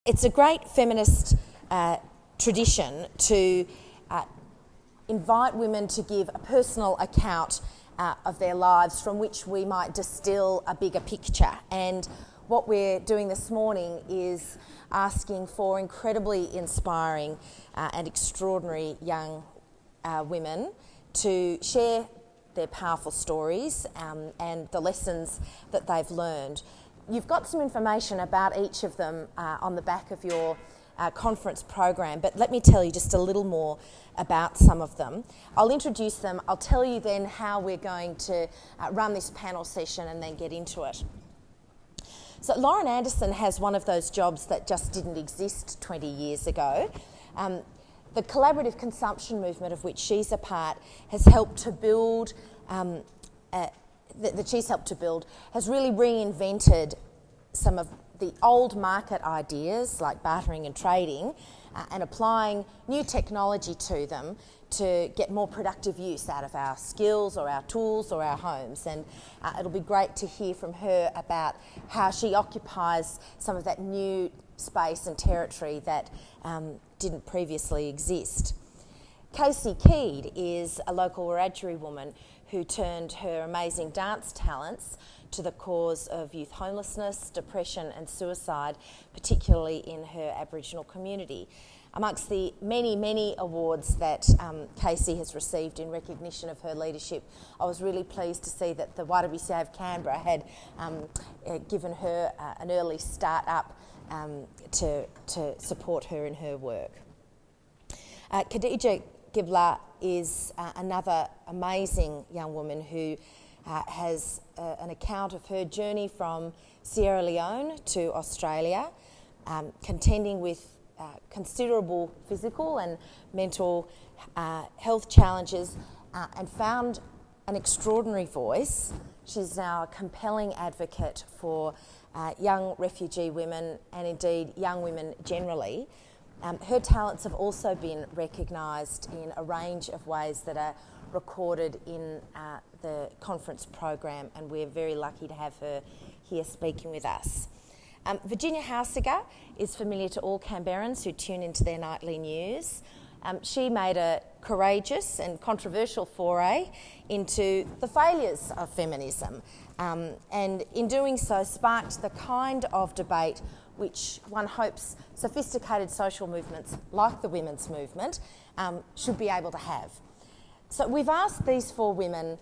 It's a great feminist tradition to invite women to give a personal account of their lives from which we might distill a bigger picture. And what we're doing this morning is asking for incredibly inspiring and extraordinary young women to share their powerful stories and the lessons that they've learned. You've got some information about each of them on the back of your conference program, but let me tell you just a little more about some of them. I'll introduce them, I'll tell you then how we're going to run this panel session and then get into it. So Lauren Anderson has one of those jobs that just didn't exist 20 years ago. The collaborative consumption movement of which she's a part has helped to build, has really reinvented some of the old market ideas like bartering and trading and applying new technology to them to get more productive use out of our skills or our tools or our homes. And it'll be great to hear from her about how she occupies some of that new space and territory that didn't previously exist. Keed is a local Wiradjuri woman who turned her amazing dance talents to the cause of youth homelessness, depression and suicide, particularly in her Aboriginal community. Amongst the many, many awards that Casey has received in recognition of her leadership, I was really pleased to see that the YWCA of Canberra had given her an early start up to support her in her work. Khadija Gbla is another amazing young woman who has an account of her journey from Sierra Leone to Australia, contending with considerable physical and mental health challenges, and found an extraordinary voice. She's now a compelling advocate for young refugee women and indeed young women generally. Her talents have also been recognised in a range of ways that are recorded in the conference program, and we're very lucky to have her here speaking with us. Virginia Haussegger is familiar to all Canberrans who tune into their nightly news. She made a courageous and controversial foray into the failures of feminism, and in doing so sparked the kind of debate which one hopes sophisticated social movements like the women's movement should be able to have. So we've asked these four women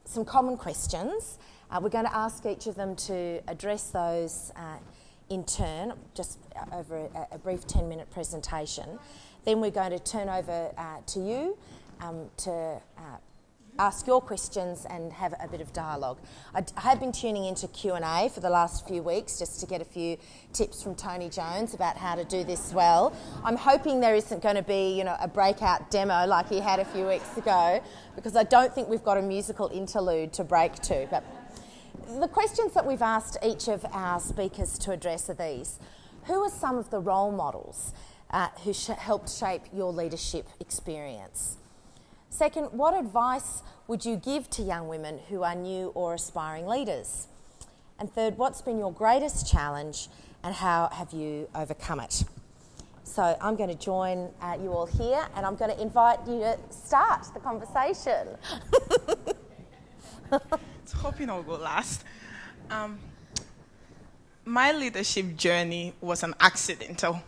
some common questions. We're going to ask each of them to address those in turn, just over a brief 10-minute presentation. Then we're going to turn over to you to ask your questions and have a bit of dialogue. I have been tuning into Q&A for the last few weeks just to get a few tips from Tony Jones about how to do this well. I'm hoping there isn't going to be, a breakout demo like he had a few weeks ago, because I don't think we've got a musical interlude to break to. But the questions that we've asked each of our speakers to address are these. Who are some of the role models who helped shape your leadership experience? Second, what advice would you give to young women who are new or aspiring leaders? And third, what's been your greatest challenge and how have you overcome it? So I'm going to join you all here, and I'm going to invite you to start the conversation. Hoping I'll go last. My leadership journey was an accidental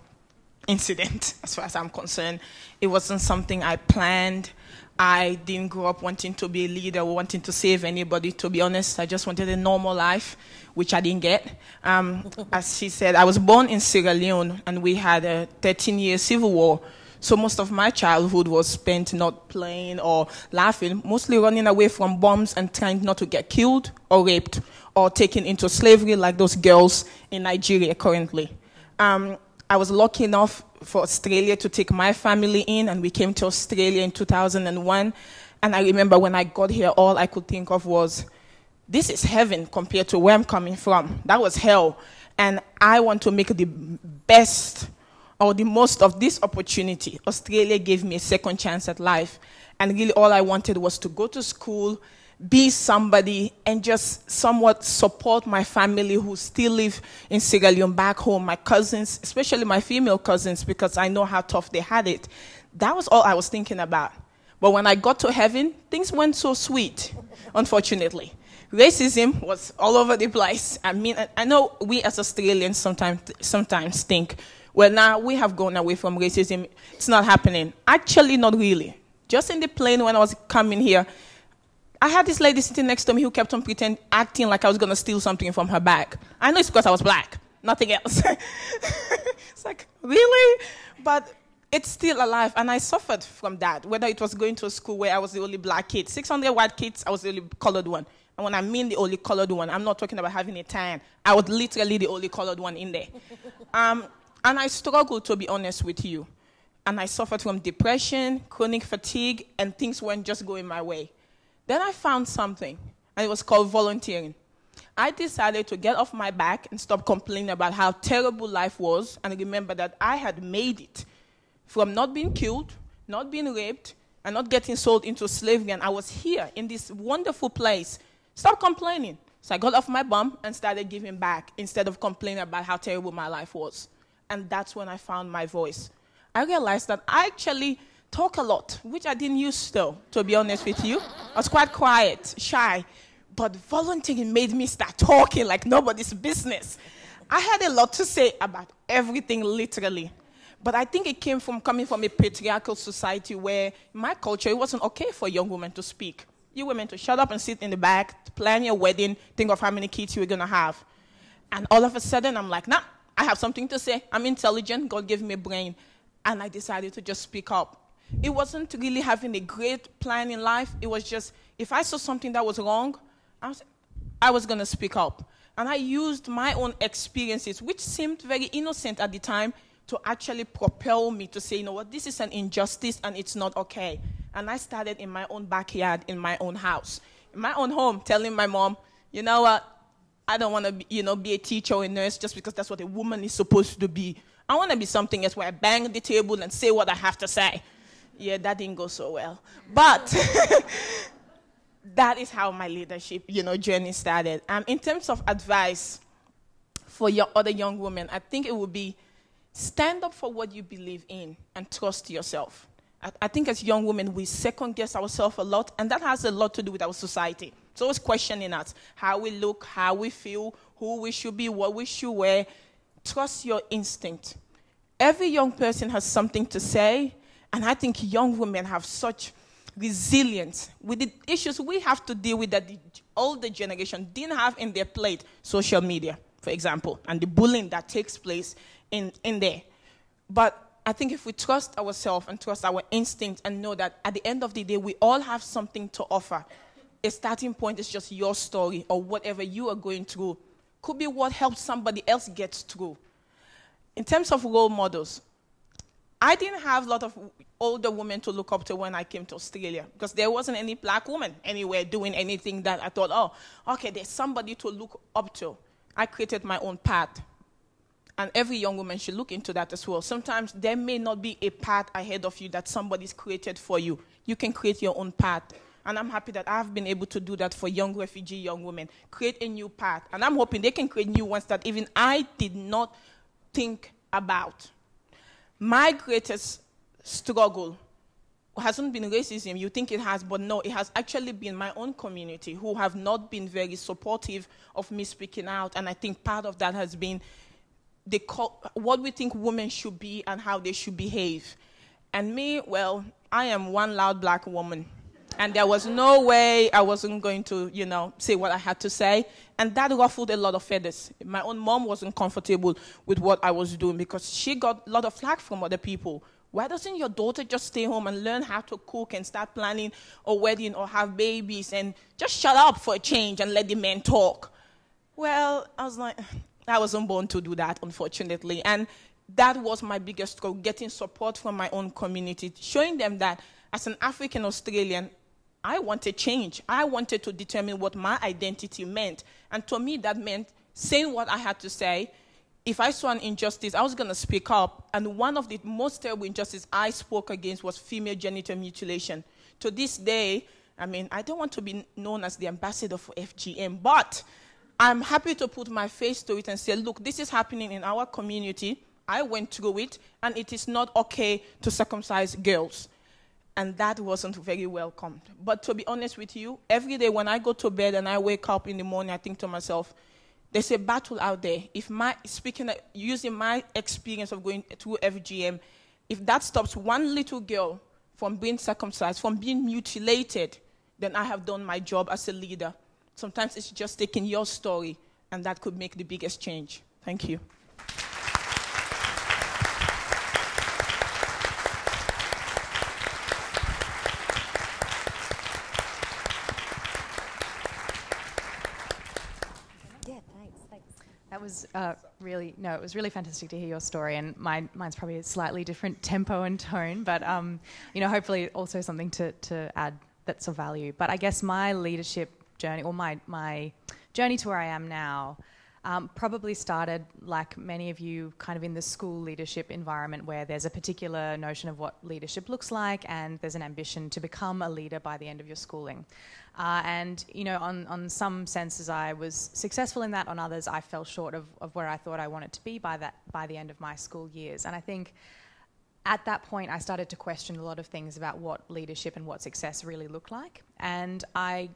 incident, as far as I'm concerned. It wasn't something I planned. I didn't grow up wanting to be a leader or wanting to save anybody, to be honest. I just wanted a normal life, which I didn't get. As she said, I was born in Sierra Leone, and we had a 13-year civil war. So most of my childhood was spent not playing or laughing, mostly running away from bombs and trying not to get killed or raped or taken into slavery like those girls in Nigeria currently. I was lucky enough for Australia to take my family in, and we came to Australia in 2001. And I remember when I got here, all I could think of was, this is heaven compared to where I'm coming from. That was hell. And I want to make the best or the most of this opportunity. Australia gave me a second chance at life. And really all I wanted was to go to school, be somebody and just somewhat support my family who still live in Sierra Leone back home, my cousins, especially my female cousins, because I know how tough they had it. That was all I was thinking about. But when I got to heaven, things went so sweet, unfortunately. Racism was all over the place. I mean, I know we as Australians sometimes think, well, now we have gone away from racism. It's not happening. Actually, not really. Just in the plane when I was coming here, I had this lady sitting next to me who kept on acting like I was going to steal something from her bag. I know it's because I was black, nothing else. It's like, really? But it's still alive, and I suffered from that, whether it was going to a school where I was the only black kid. 600 white kids, I was the only colored one. And when I mean the only colored one, I'm not talking about having a tan. I was literally the only colored one in there. And I struggled, to be honest with you. And I suffered from depression, chronic fatigue, and things weren't just going my way. Then I found something, and it was called volunteering. I decided to get off my back and stop complaining about how terrible life was, and remember that I had made it from not being killed, not being raped, and not getting sold into slavery, and I was here in this wonderful place. Stop complaining. So I got off my bum and started giving back instead of complaining about how terrible my life was. And that's when I found my voice. I realized that I actually talk a lot, which I didn't used to be honest with you. I was quite quiet, shy, but volunteering made me start talking like nobody's business. I had a lot to say about everything, literally. But I think it came from coming from a patriarchal society where, in my culture, it wasn't okay for young women to speak. You were meant to shut up and sit in the back, plan your wedding, think of how many kids you were going to have. And all of a sudden, I'm like, nah, I have something to say. I'm intelligent. God gave me a brain. And I decided to just speak up. It wasn't really having a great plan in life. It was just, if I saw something that was wrong, I was going to speak up. And I used my own experiences, which seemed very innocent at the time, to actually propel me to say, you know what, this is an injustice and it's not okay. And I started in my own backyard, in my own house, in my own home, telling my mom, you know what, I don't want to be a teacher or a nurse just because that's what a woman is supposed to be. I want to be something else where I bang the table and say what I have to say. Yeah, that didn't go so well. But that is how my leadership, journey started. In terms of advice for other young women, I think it would be stand up for what you believe in and trust yourself. I think as young women, we second-guess ourselves a lot, and that has a lot to do with our society. It's always questioning us, how we look, how we feel, who we should be, what we should wear. Trust your instinct. Every young person has something to say, and I think young women have such resilience with the issues we have to deal with that the older generation didn't have in their plate. Social media, for example, and the bullying that takes place in there. But I think if we trust ourselves and trust our instincts and know that at the end of the day, we all have something to offer. A starting point is just your story or whatever you are going through. Could be what helps somebody else get through. In terms of role models, I didn't have a lot of older women to look up to when I came to Australia because there wasn't any black woman anywhere doing anything that I thought, oh, okay, there's somebody to look up to. I created my own path. And every young woman should look into that as well. Sometimes there may not be a path ahead of you that somebody's created for you. You can create your own path. And I'm happy that I've been able to do that for young refugee young women. Create a new path. And I'm hoping they can create new ones that even I did not think about. My greatest struggle hasn't been racism. You think it has, but no, it has actually been my own community who have not been very supportive of me speaking out. And I think part of that has been what we think women should be and how they should behave. And me, well, I am one loud black woman. And there was no way I wasn't going to, say what I had to say. And that ruffled a lot of feathers. My own mom wasn't comfortable with what I was doing because she got a lot of flack from other people. Why doesn't your daughter just stay home and learn how to cook and start planning a wedding or have babies and just shut up for a change and let the men talk? Well, I was like, I wasn't born to do that, unfortunately. And that was my biggest goal, getting support from my own community, showing them that as an African Australian, I wanted change. I wanted to determine what my identity meant. And to me, that meant saying what I had to say. If I saw an injustice, I was going to speak up. And one of the most terrible injustices I spoke against was female genital mutilation. To this day, I mean, I don't want to be known as the ambassador for FGM, but I'm happy to put my face to it and say, look, this is happening in our community. I went through it, and it is not okay to circumcise girls. And that wasn't very welcomed. But to be honest with you, every day when I go to bed and I wake up in the morning, I think to myself, there's a battle out there. Using my experience of going through FGM, if that stops one little girl from being circumcised, from being mutilated, then I have done my job as a leader. Sometimes it's just taking your story, and that could make the biggest change. Thank you. That was it was really fantastic to hear your story, and mine's probably a slightly different tempo and tone, but hopefully also something to add that's of value. But I guess my leadership journey, or my journey to where I am now, probably started, like many of you, kind of in the school leadership environment where there's a particular notion of what leadership looks like, and there's an ambition to become a leader by the end of your schooling. And on some senses I was successful in that, on others I fell short of where I thought I wanted to be by the end of my school years. And I think at that point I started to question a lot of things about what leadership and what success really looked like. And I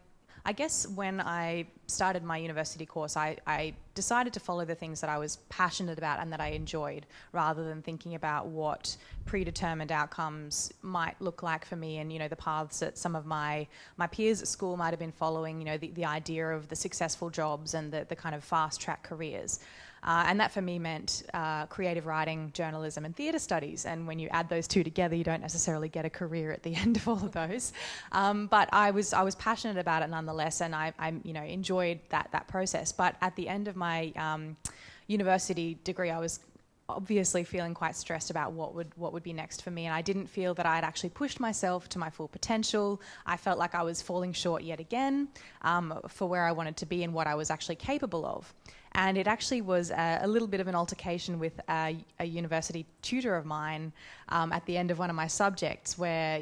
guess when I started my university course, I decided to follow the things that I was passionate about and that I enjoyed, rather than thinking about what predetermined outcomes might look like for me, and the paths that some of my peers at school might have been following, the idea of the successful jobs and the kind of fast-track careers. And that for me meant creative writing, journalism and theatre studies. And when you add those two together, you don't necessarily get a career at the end of all of those. But I was passionate about it nonetheless, and I enjoyed that process. But at the end of my university degree, I was obviously feeling quite stressed about what would be next for me, and I didn't feel that I had actually pushed myself to my full potential. I felt like I was falling short yet again for where I wanted to be and what I was actually capable of. And it actually was a little bit of an altercation with a university tutor of mine at the end of one of my subjects, where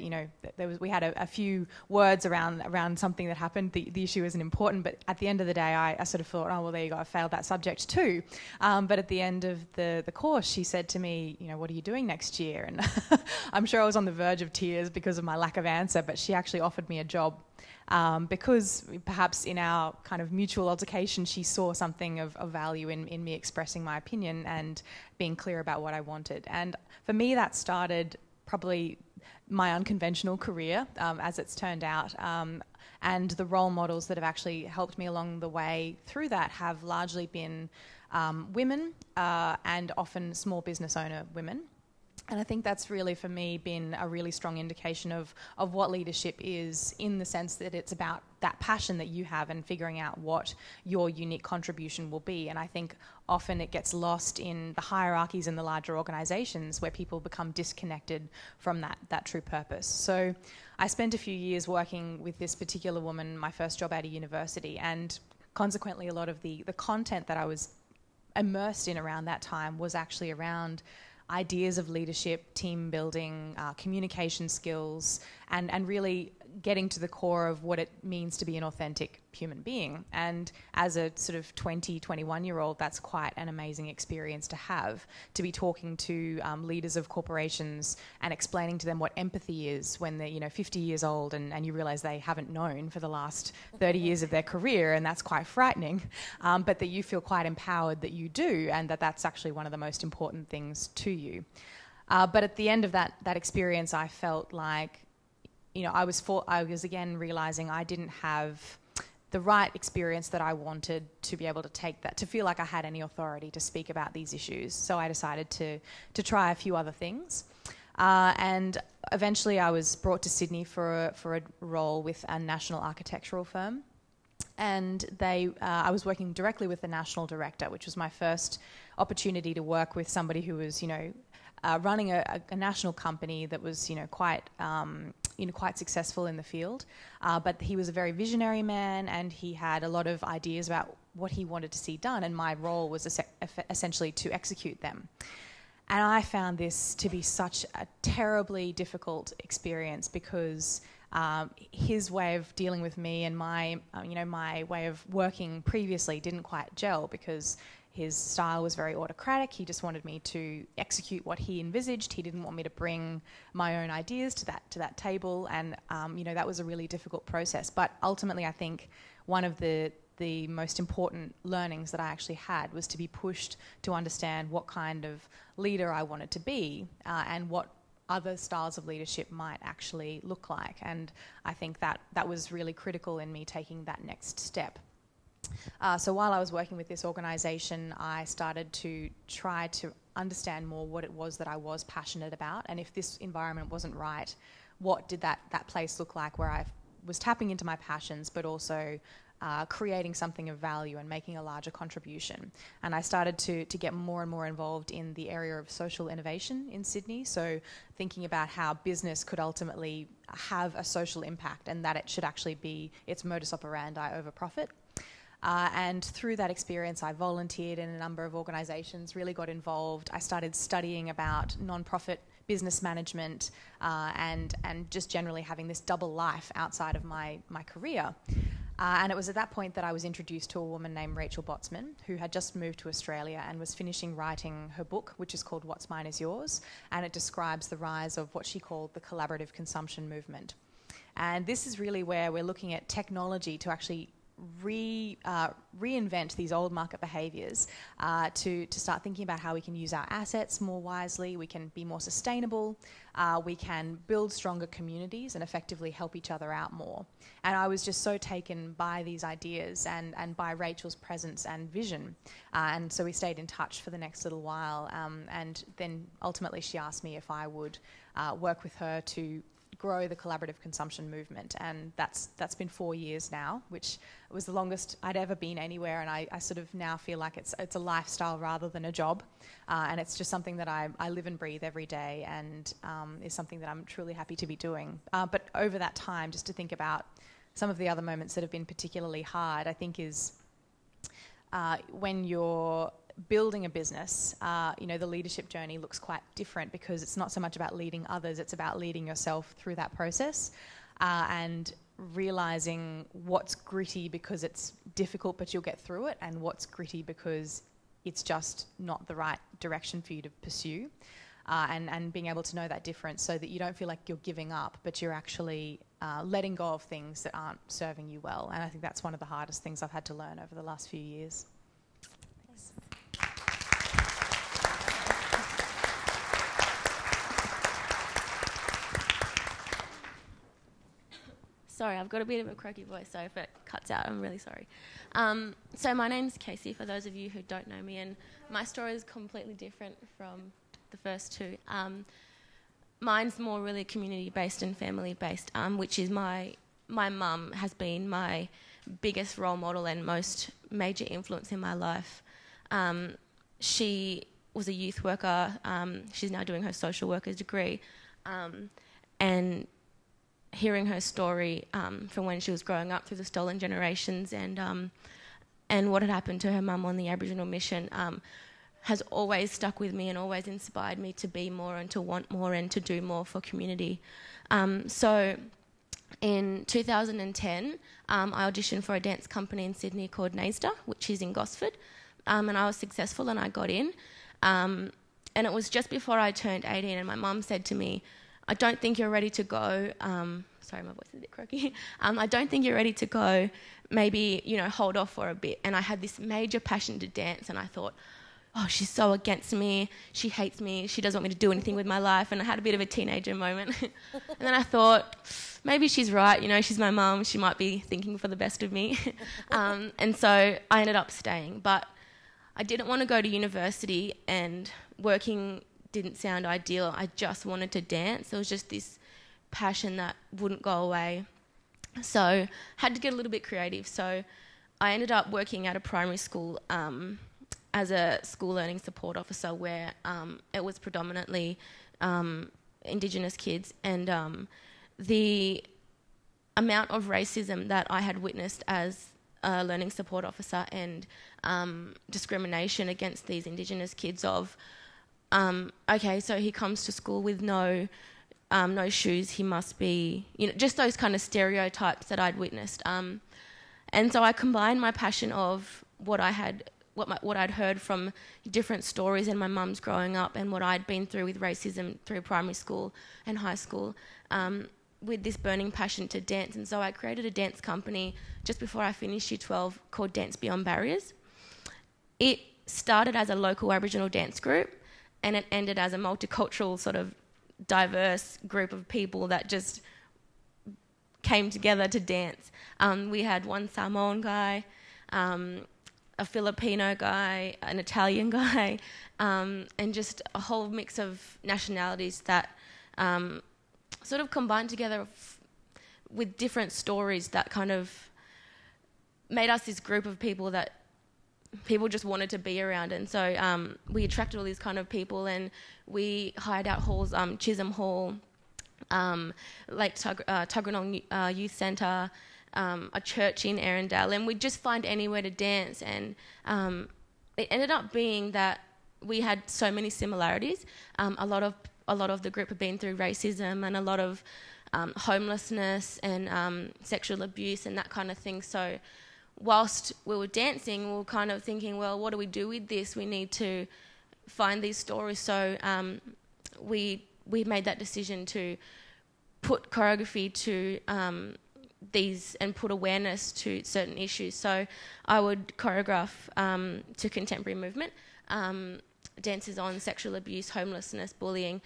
we had a few words around something that happened. The issue isn't important, but at the end of the day, I sort of thought, oh well, there you go, I failed that subject too. But at the end of the course, she said to me, what are you doing next year? And I'm sure I was on the verge of tears because of my lack of answer, but she actually offered me a job. Because perhaps in our kind of mutual altercation, she saw something of value in me expressing my opinion and being clear about what I wanted. And for me, that started probably my unconventional career, as it's turned out. And the role models that have actually helped me along the way through that have largely been women and often small business owner women. And I think that's really, for me, been a really strong indication of what leadership is, in the sense that it's about that passion that you have and figuring out what your unique contribution will be. And I think often it gets lost in the hierarchies in the larger organisations, where people become disconnected from that true purpose. So I spent a few years working with this particular woman, my first job out of university, and consequently a lot of the content that I was immersed in around that time was actually around ideas of leadership, team building, communication skills, and really getting to the core of what it means to be an authentic human being. And as a sort of 20, 21-year-old, that's quite an amazing experience to have, to be talking to leaders of corporations and explaining to them what empathy is when they're 50 years old and you realise they haven't known for the last 30 years of their career, and that's quite frightening, but that you feel quite empowered that you do, and that's actually one of the most important things to you. But at the end of that experience, I felt like I was again realising I didn't have the right experience that I wanted to be able to take that, to feel like I had any authority to speak about these issues. So I decided to try a few other things. And eventually I was brought to Sydney for a role with a national architectural firm. And I was working directly with the national director, which was my first opportunity to work with somebody who was, running a national company that was, quite successful in the field. But he was a very visionary man, and he had a lot of ideas about what he wanted to see done, and my role was essentially to execute them. And I found this to be such a terribly difficult experience, because his way of dealing with me and my, my way of working previously didn't quite gel because his style was very autocratic. He just wanted me to execute what he envisaged. He didn't want me to bring my own ideas to that table, and that was a really difficult process. But ultimately, I think one of the most important learnings that I actually had was to be pushed to understand what kind of leader I wanted to be and what other styles of leadership might actually look like. And I think that was really critical in me taking that next step. So while I was working with this organisation, I started to try to understand more what it was that I was passionate about, and if this environment wasn't right, what did that place look like where I was tapping into my passions but also creating something of value and making a larger contribution. And I started to get more and more involved in the area of social innovation in Sydney, so thinking about how business could ultimately have a social impact and that it should actually be its modus operandi over profit. And through that experience, I volunteered in a number of organisations, really got involved. I started studying about non-profit business management and just generally having this double life outside of my career. And it was at that point that I was introduced to a woman named Rachel Botsman, who had just moved to Australia and was finishing writing her book, which is called What's Mine Is Yours, and it describes the rise of what she called the collaborative consumption movement. And this is really where we're looking at technology to actually reinvent these old market behaviours to start thinking about how we can use our assets more wisely, we can be more sustainable, we can build stronger communities and effectively help each other out more. And I was just so taken by these ideas and by Rachel's presence and vision. And so we stayed in touch for the next little while, and then ultimately she asked me if I would work with her to grow the collaborative consumption movement, and that's been 4 years now, which was the longest I'd ever been anywhere, and I sort of now feel like it's a lifestyle rather than a job, and it's just something that I live and breathe every day, and is something that I'm truly happy to be doing. But over that time, just to think about some of the other moments that have been particularly hard, I think is when you're building a business, the leadership journey looks quite different because it's not so much about leading others, it's about leading yourself through that process and realising what's gritty because it's difficult but you'll get through it, and what's gritty because it's just not the right direction for you to pursue, and being able to know that difference so that you don't feel like you're giving up but you're actually letting go of things that aren't serving you well. And I think that's one of the hardest things I've had to learn over the last few years. Sorry, I've got a bit of a croaky voice, so if it cuts out, I'm really sorry. So my name's Casey, for those of you who don't know me, and my story is completely different from the first two. Mine's more really community-based and family-based, which is my mum has been my biggest role model and most major influence in my life. She was a youth worker. She's now doing her social worker's degree. And hearing her story from when she was growing up through the stolen generations and what had happened to her mum on the Aboriginal mission has always stuck with me and always inspired me to be more and to want more and to do more for community. So in 2010, I auditioned for a dance company in Sydney called NASDA, which is in Gosford, and I was successful and I got in. And it was just before I turned 18, and my mum said to me, I don't think you're ready to go. Sorry, my voice is a bit croaky. I don't think you're ready to go. Maybe, hold off for a bit. And I had this major passion to dance, and I thought, oh, she's so against me. She hates me. She doesn't want me to do anything with my life. And I had a bit of a teenager moment. And then I thought, maybe she's right. She's my mum. She might be thinking for the best of me. And so I ended up staying. But I didn't want to go to university, and working didn't sound ideal. I just wanted to dance. There was just this passion that wouldn't go away. So had to get a little bit creative. So I ended up working at a primary school as a school learning support officer, where it was predominantly Indigenous kids, and the amount of racism that I had witnessed as a learning support officer and discrimination against these Indigenous kids of okay, so he comes to school with no no shoes, he must be, just those kind of stereotypes that I'd witnessed. And so I combined my passion of what I'd heard from different stories in my mum's growing up and what I'd been through with racism through primary school and high school, with this burning passion to dance. And so I created a dance company just before I finished Year 12 called Dance Beyond Barriers. It started as a local Aboriginal dance group, and it ended as a multicultural sort of diverse group of people that just came together to dance. We had one Samoan guy, a Filipino guy, an Italian guy, and just a whole mix of nationalities that sort of combined together with different stories that kind of made us this group of people that people just wanted to be around. And so we attracted all these kind of people, and we hired out halls, Chisholm Hall, Lake Tuggeranong Youth Centre, a church in Erindale, and we'd just find anywhere to dance. And it ended up being that we had so many similarities. A lot of the group had been through racism and a lot of homelessness and sexual abuse and that kind of thing. So whilst we were dancing, we were kind of thinking, well, what do we do with this? We need to find these stories. So we made that decision to put choreography to these and put awareness to certain issues. So I would choreograph to contemporary movement, dances on sexual abuse, homelessness, bullying.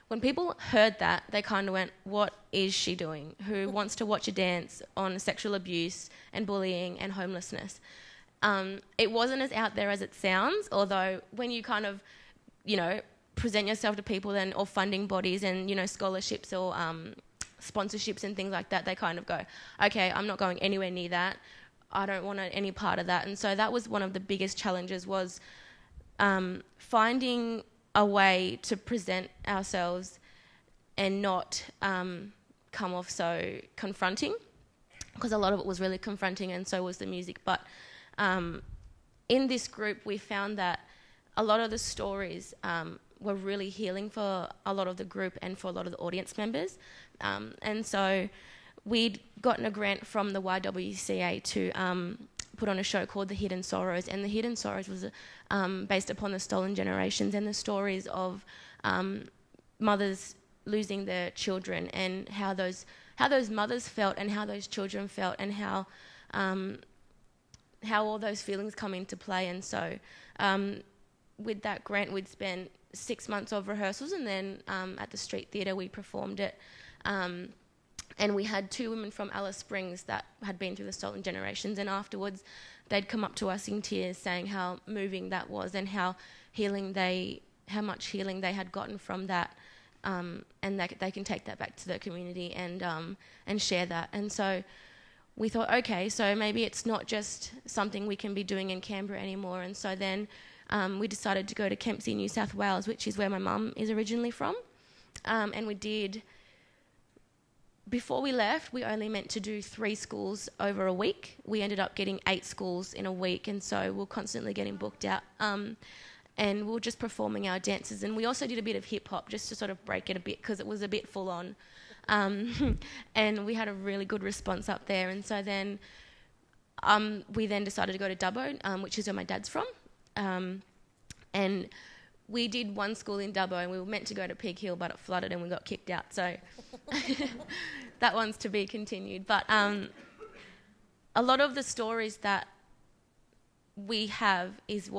When people heard that, they kind of went, what is she doing? Who wants to watch a dance on sexual abuse and bullying and homelessness? It wasn't as out there as it sounds, although when you kind of, present yourself to people or funding bodies and, scholarships or sponsorships and things like that, they kind of go, okay, I'm not going anywhere near that. I don't want any part of that. And so that was one of the biggest challenges, was finding a way to present ourselves and not come off so confronting, because a lot of it was really confronting and so was the music. But in this group, we found that a lot of the stories were really healing for a lot of the group and for a lot of the audience members. And so we'd gotten a grant from the YWCA to put on a show called The Hidden Sorrows, and The Hidden Sorrows was based upon the stolen generations and the stories of mothers losing their children, and how those mothers felt and how those children felt, and how all those feelings come into play. And so with that grant, we'd spend 6 months of rehearsals, and then at the Street Theatre we performed it. And we had 2 women from Alice Springs that had been through the stolen generations, and afterwards they'd come up to us in tears saying how moving that was and how much healing they had gotten from that, and that they can take that back to their community and share that. And so we thought, okay, so maybe it's not just something we can be doing in Canberra anymore. And so then we decided to go to Kempsey, New South Wales, which is where my mum is originally from. And we did... Before we left, we only meant to do 3 schools over a week. We ended up getting 8 schools in a week, and so we're constantly getting booked out. And we were just performing our dances. And we also did a bit of hip-hop just to sort of break it a bit, because it was a bit full-on. And we had a really good response up there. And so then we then decided to go to Dubbo, which is where my dad's from. And we did 1 school in Dubbo, and we were meant to go to Pig Hill, but it flooded and we got kicked out. So that one's to be continued. But a lot of the stories that we have is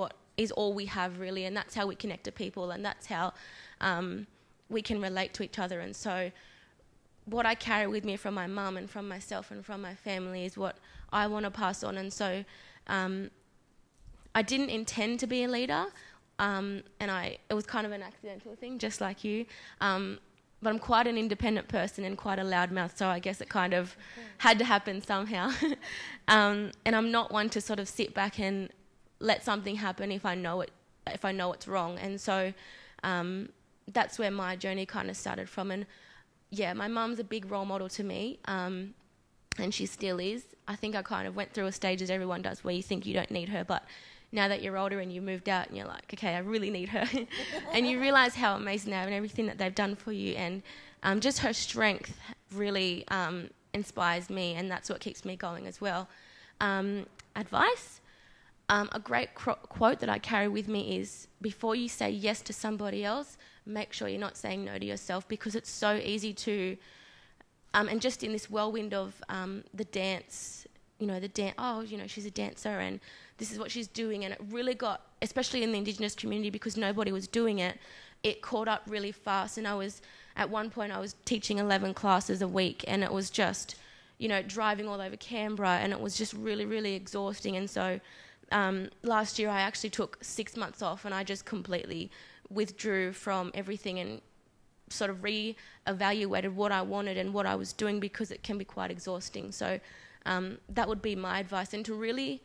all we have, really, and that's how we connect to people, and that's how we can relate to each other. And so what I carry with me from my mum and from myself and from my family is what I want to pass on. And so I didn't intend to be a leader. And it was kind of an accidental thing, just like you. But I'm quite an independent person and quite a loudmouth, so I guess it kind of had to happen somehow. And I'm not one to sort of sit back and let something happen if I know it's wrong. And so that's where my journey kind of started from. And yeah, my mum's a big role model to me, and she still is. I think I kind of went through a stage, as everyone does, where you think you don't need her, but now that you're older and you moved out and you're like, okay, I really need her. And you realise how amazing they are and everything that they've done for you. And just her strength really inspires me, and that's what keeps me going as well. Advice? A great quote that I carry with me is, before you say yes to somebody else, make sure you're not saying no to yourself, because it's so easy to, and just in this whirlwind of the dance, she's a dancer and this is what she's doing, and it really got, especially in the Indigenous community, because nobody was doing it, it caught up really fast. And at one point I was teaching 11 classes a week, and it was just, driving all over Canberra, and it was just really, really exhausting. And so last year I actually took 6 months off, and I just completely withdrew from everything and sort of re-evaluated what I wanted and what I was doing, because it can be quite exhausting. So that would be my advice, and to really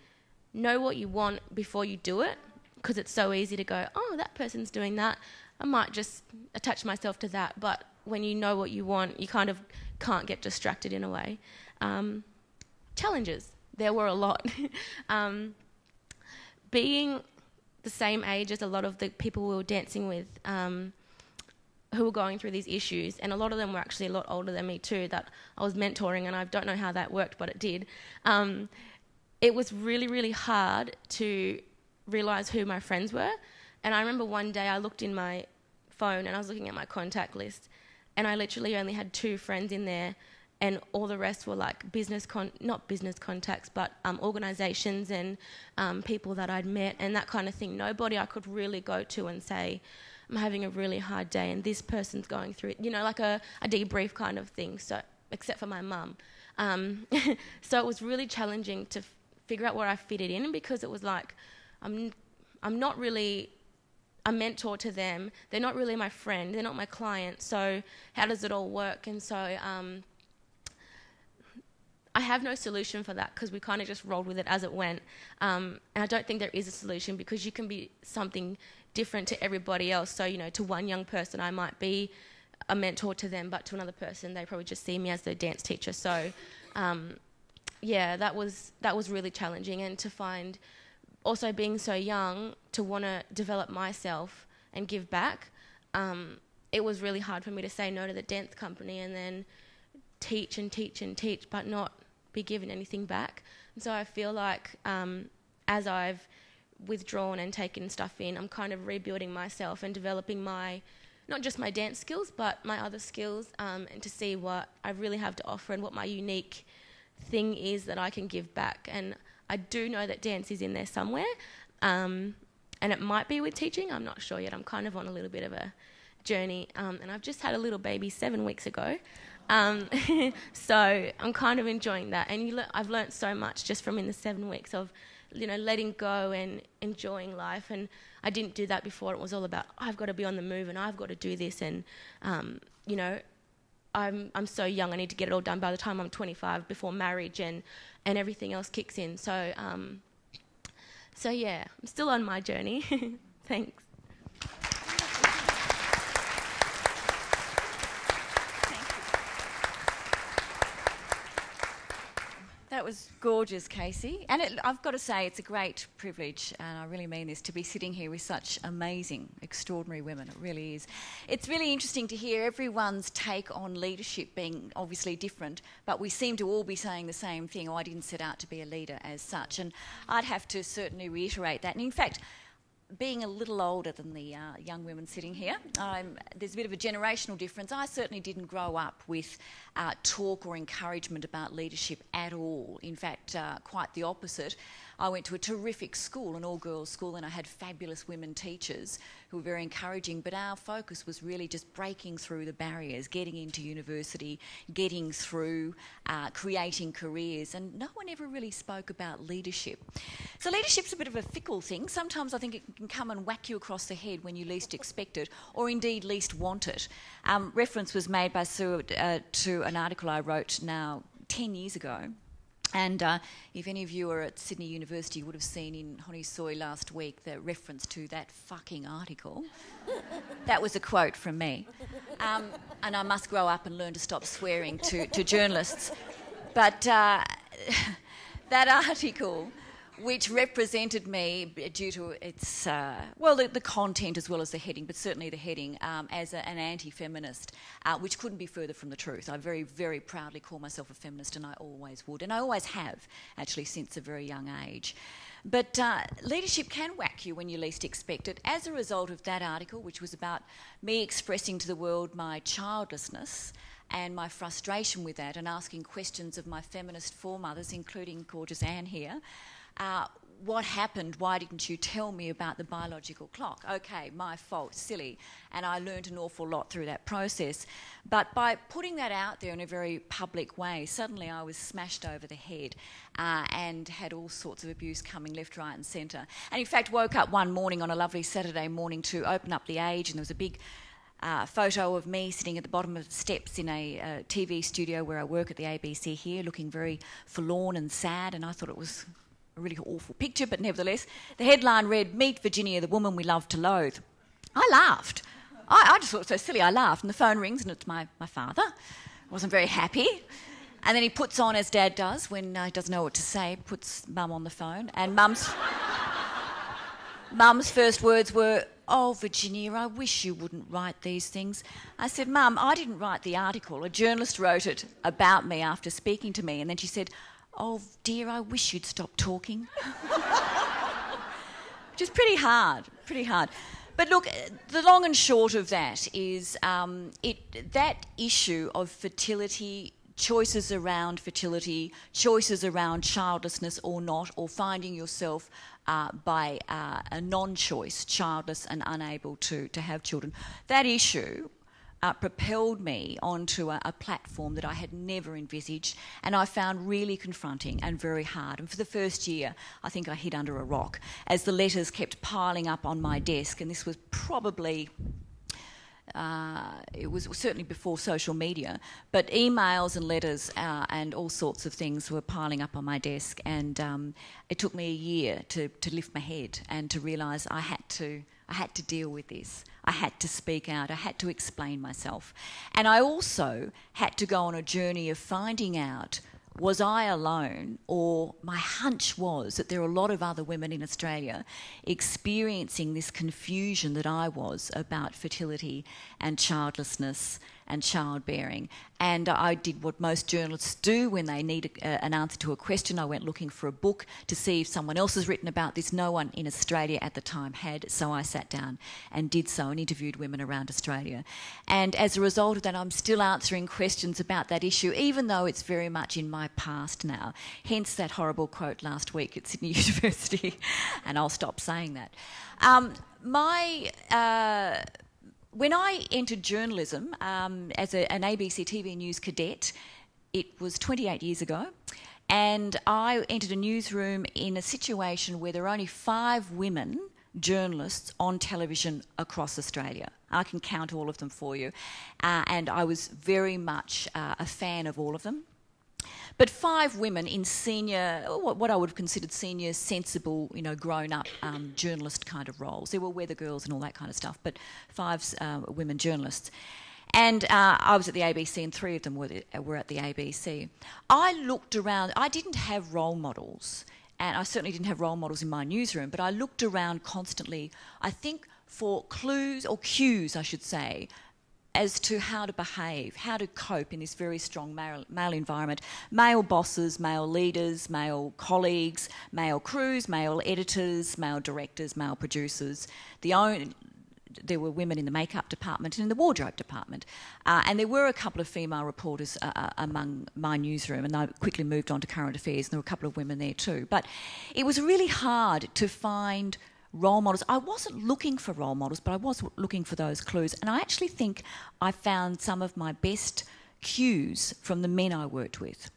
know what you want before you do it, because it's so easy to go, oh, that person's doing that, I might just attach myself to that. But when you know what you want, you kind of can't get distracted in a way. Challenges, there were a lot. Being the same age as a lot of the people we were dancing with, who were going through these issues, and a lot of them were actually a lot older than me too, that I was mentoring, and I don't know how that worked, but it did. It was really, really hard to realise who my friends were. And I remember one day I looked in my phone and I was looking at my contact list, and I literally only had 2 friends in there, and all the rest were like not business contacts, but organisations and people that I'd met and that kind of thing. Nobody I could really go to and say, I'm having a really hard day and this person's going through it, like a debrief kind of thing, so except for my mum. So it was really challenging to figure out where I fitted in, because it was like, I'm not really a mentor to them, they're not really my friend, they're not my client, so how does it all work? And so I have no solution for that, because we kind of just rolled with it as it went. And I don't think there is a solution, because you can be something different to everybody else. So, to one young person I might be a mentor to them, but to another person they probably just see me as their dance teacher. So that was really challenging. And to find, also being so young, to want to develop myself and give back, it was really hard for me to say no to the dance company and then teach and teach and teach, but not be given anything back. And so I feel like as I've withdrawn and taken stuff in, I'm kind of rebuilding myself and developing not just my dance skills, but my other skills, and to see what I really have to offer and what my unique thing is that I can give back. And I do know that dance is in there somewhere, and it might be with teaching, I'm not sure yet. I'm kind of on a little bit of a journey, and I've just had a little baby 7 weeks ago. So I'm kind of enjoying that, and I've learnt so much just from in the 7 weeks of letting go and enjoying life. And I didn't do that before. It was all about, I've got to be on the move and I've got to do this, and I'm so young, I need to get it all done by the time I'm 25 before marriage and everything else kicks in. So yeah, I'm still on my journey. Thanks. That was gorgeous, Casey. And I've got to say, it's a great privilege, and I really mean this, to be sitting here with such amazing, extraordinary women. It really is. It's really interesting to hear everyone's take on leadership being obviously different, but we seem to all be saying the same thing. I didn't set out to be a leader as such, and I'd have to certainly reiterate that. And in fact, being a little older than the young women sitting here, there's a bit of a generational difference. I certainly didn't grow up with talk or encouragement about leadership at all. In fact, quite the opposite. I went to a terrific school, an all-girls school, and I had fabulous women teachers who were very encouraging, but our focus was really just breaking through the barriers, getting into university, getting through, creating careers, and no one ever really spoke about leadership. So leadership's a bit of a fickle thing. Sometimes I think it can come and whack you across the head when you least expect it, or indeed least want it. Reference was made by Sue to an article I wrote now 10 years ago. And if any of you are at Sydney University, you would have seen in Haussegger last week the reference to that fucking article. That was a quote from me. And I must grow up and learn to stop swearing to journalists. But that article which represented me due to its, the content as well as the heading, but certainly the heading, as an anti-feminist, which couldn't be further from the truth. I very, very proudly call myself a feminist, and I always would, and I always have, actually, since a very young age. But leadership can whack you when you least expect it. As a result of that article, which was about me expressing to the world my childlessness and my frustration with that, and asking questions of my feminist foremothers, including gorgeous Anne here, what happened? Why didn't you tell me about the biological clock? Okay, my fault, silly. And I learned an awful lot through that process. But by putting that out there in a very public way, suddenly I was smashed over the head and had all sorts of abuse coming left, right and centre. And in fact, woke up one morning on a lovely Saturday morning to open up The Age, and there was a big photo of me sitting at the bottom of the steps in a TV studio where I work at the ABC here, looking very forlorn and sad, and I thought it was a really awful picture, but nevertheless, the headline read, "Meet Virginia, the woman we love to loathe." I laughed. I just thought it was so silly, I laughed, and the phone rings and it's my father. I wasn't very happy. And then he puts on, as Dad does, when he doesn't know what to say, puts Mum on the phone, and Mum's first words were, "Oh, Virginia, I wish you wouldn't write these things." I said, "Mum, I didn't write the article. A journalist wrote it about me after speaking to me." And then she said, "Oh, dear, I wish you'd stop talking." Which is pretty hard. But look, the long and short of that is that issue of fertility, choices around fertility, choices around childlessness or not, or finding yourself by a non-choice, childless and unable to have children, that issue propelled me onto a platform that I had never envisaged, and I found really confronting and very hard. And for the first year, I think I hid under a rock as the letters kept piling up on my desk, and this was probably... it was certainly before social media, but emails and letters and all sorts of things were piling up on my desk, and it took me a year to lift my head and to realise I had to deal with this. I had to speak out. I had to explain myself. And I also had to go on a journey of finding out, was I alone, or my hunch was that there are a lot of other women in Australia experiencing this confusion that I was about fertility and childlessness and childbearing. And I did what most journalists do when they need an answer to a question. I went looking for a book to see if someone else has written about this. No one in Australia at the time had, so I sat down and did so and interviewed women around Australia. And as a result of that, I'm still answering questions about that issue, even though it's very much in my past now. Hence that horrible quote last week at Sydney University, and I'll stop saying that. When I entered journalism as an ABC TV News cadet, it was 28 years ago, and I entered a newsroom in a situation where there were only 5 women journalists on television across Australia. I can count all of them for you, and I was very much a fan of all of them. But 5 women in senior, what I would have considered senior, sensible, grown-up journalist kind of roles. There were weather girls and all that kind of stuff, but 5 women journalists. And I was at the ABC, and 3 of them were at the ABC. I looked around. I didn't have role models, and I certainly didn't have role models in my newsroom, but I looked around constantly, I think, for clues, or cues, I should say, as to how to behave, how to cope in this very strong male environment. Male bosses, male leaders, male colleagues, male crews, male editors, male directors, male producers. There were women in the makeup department and in the wardrobe department. And there were a couple of female reporters among my newsroom, and I quickly moved on to current affairs, and there were a couple of women there too. But it was really hard to find role models. I wasn't looking for role models, but I was looking for those clues. And I actually think I found some of my best cues from the men I worked with,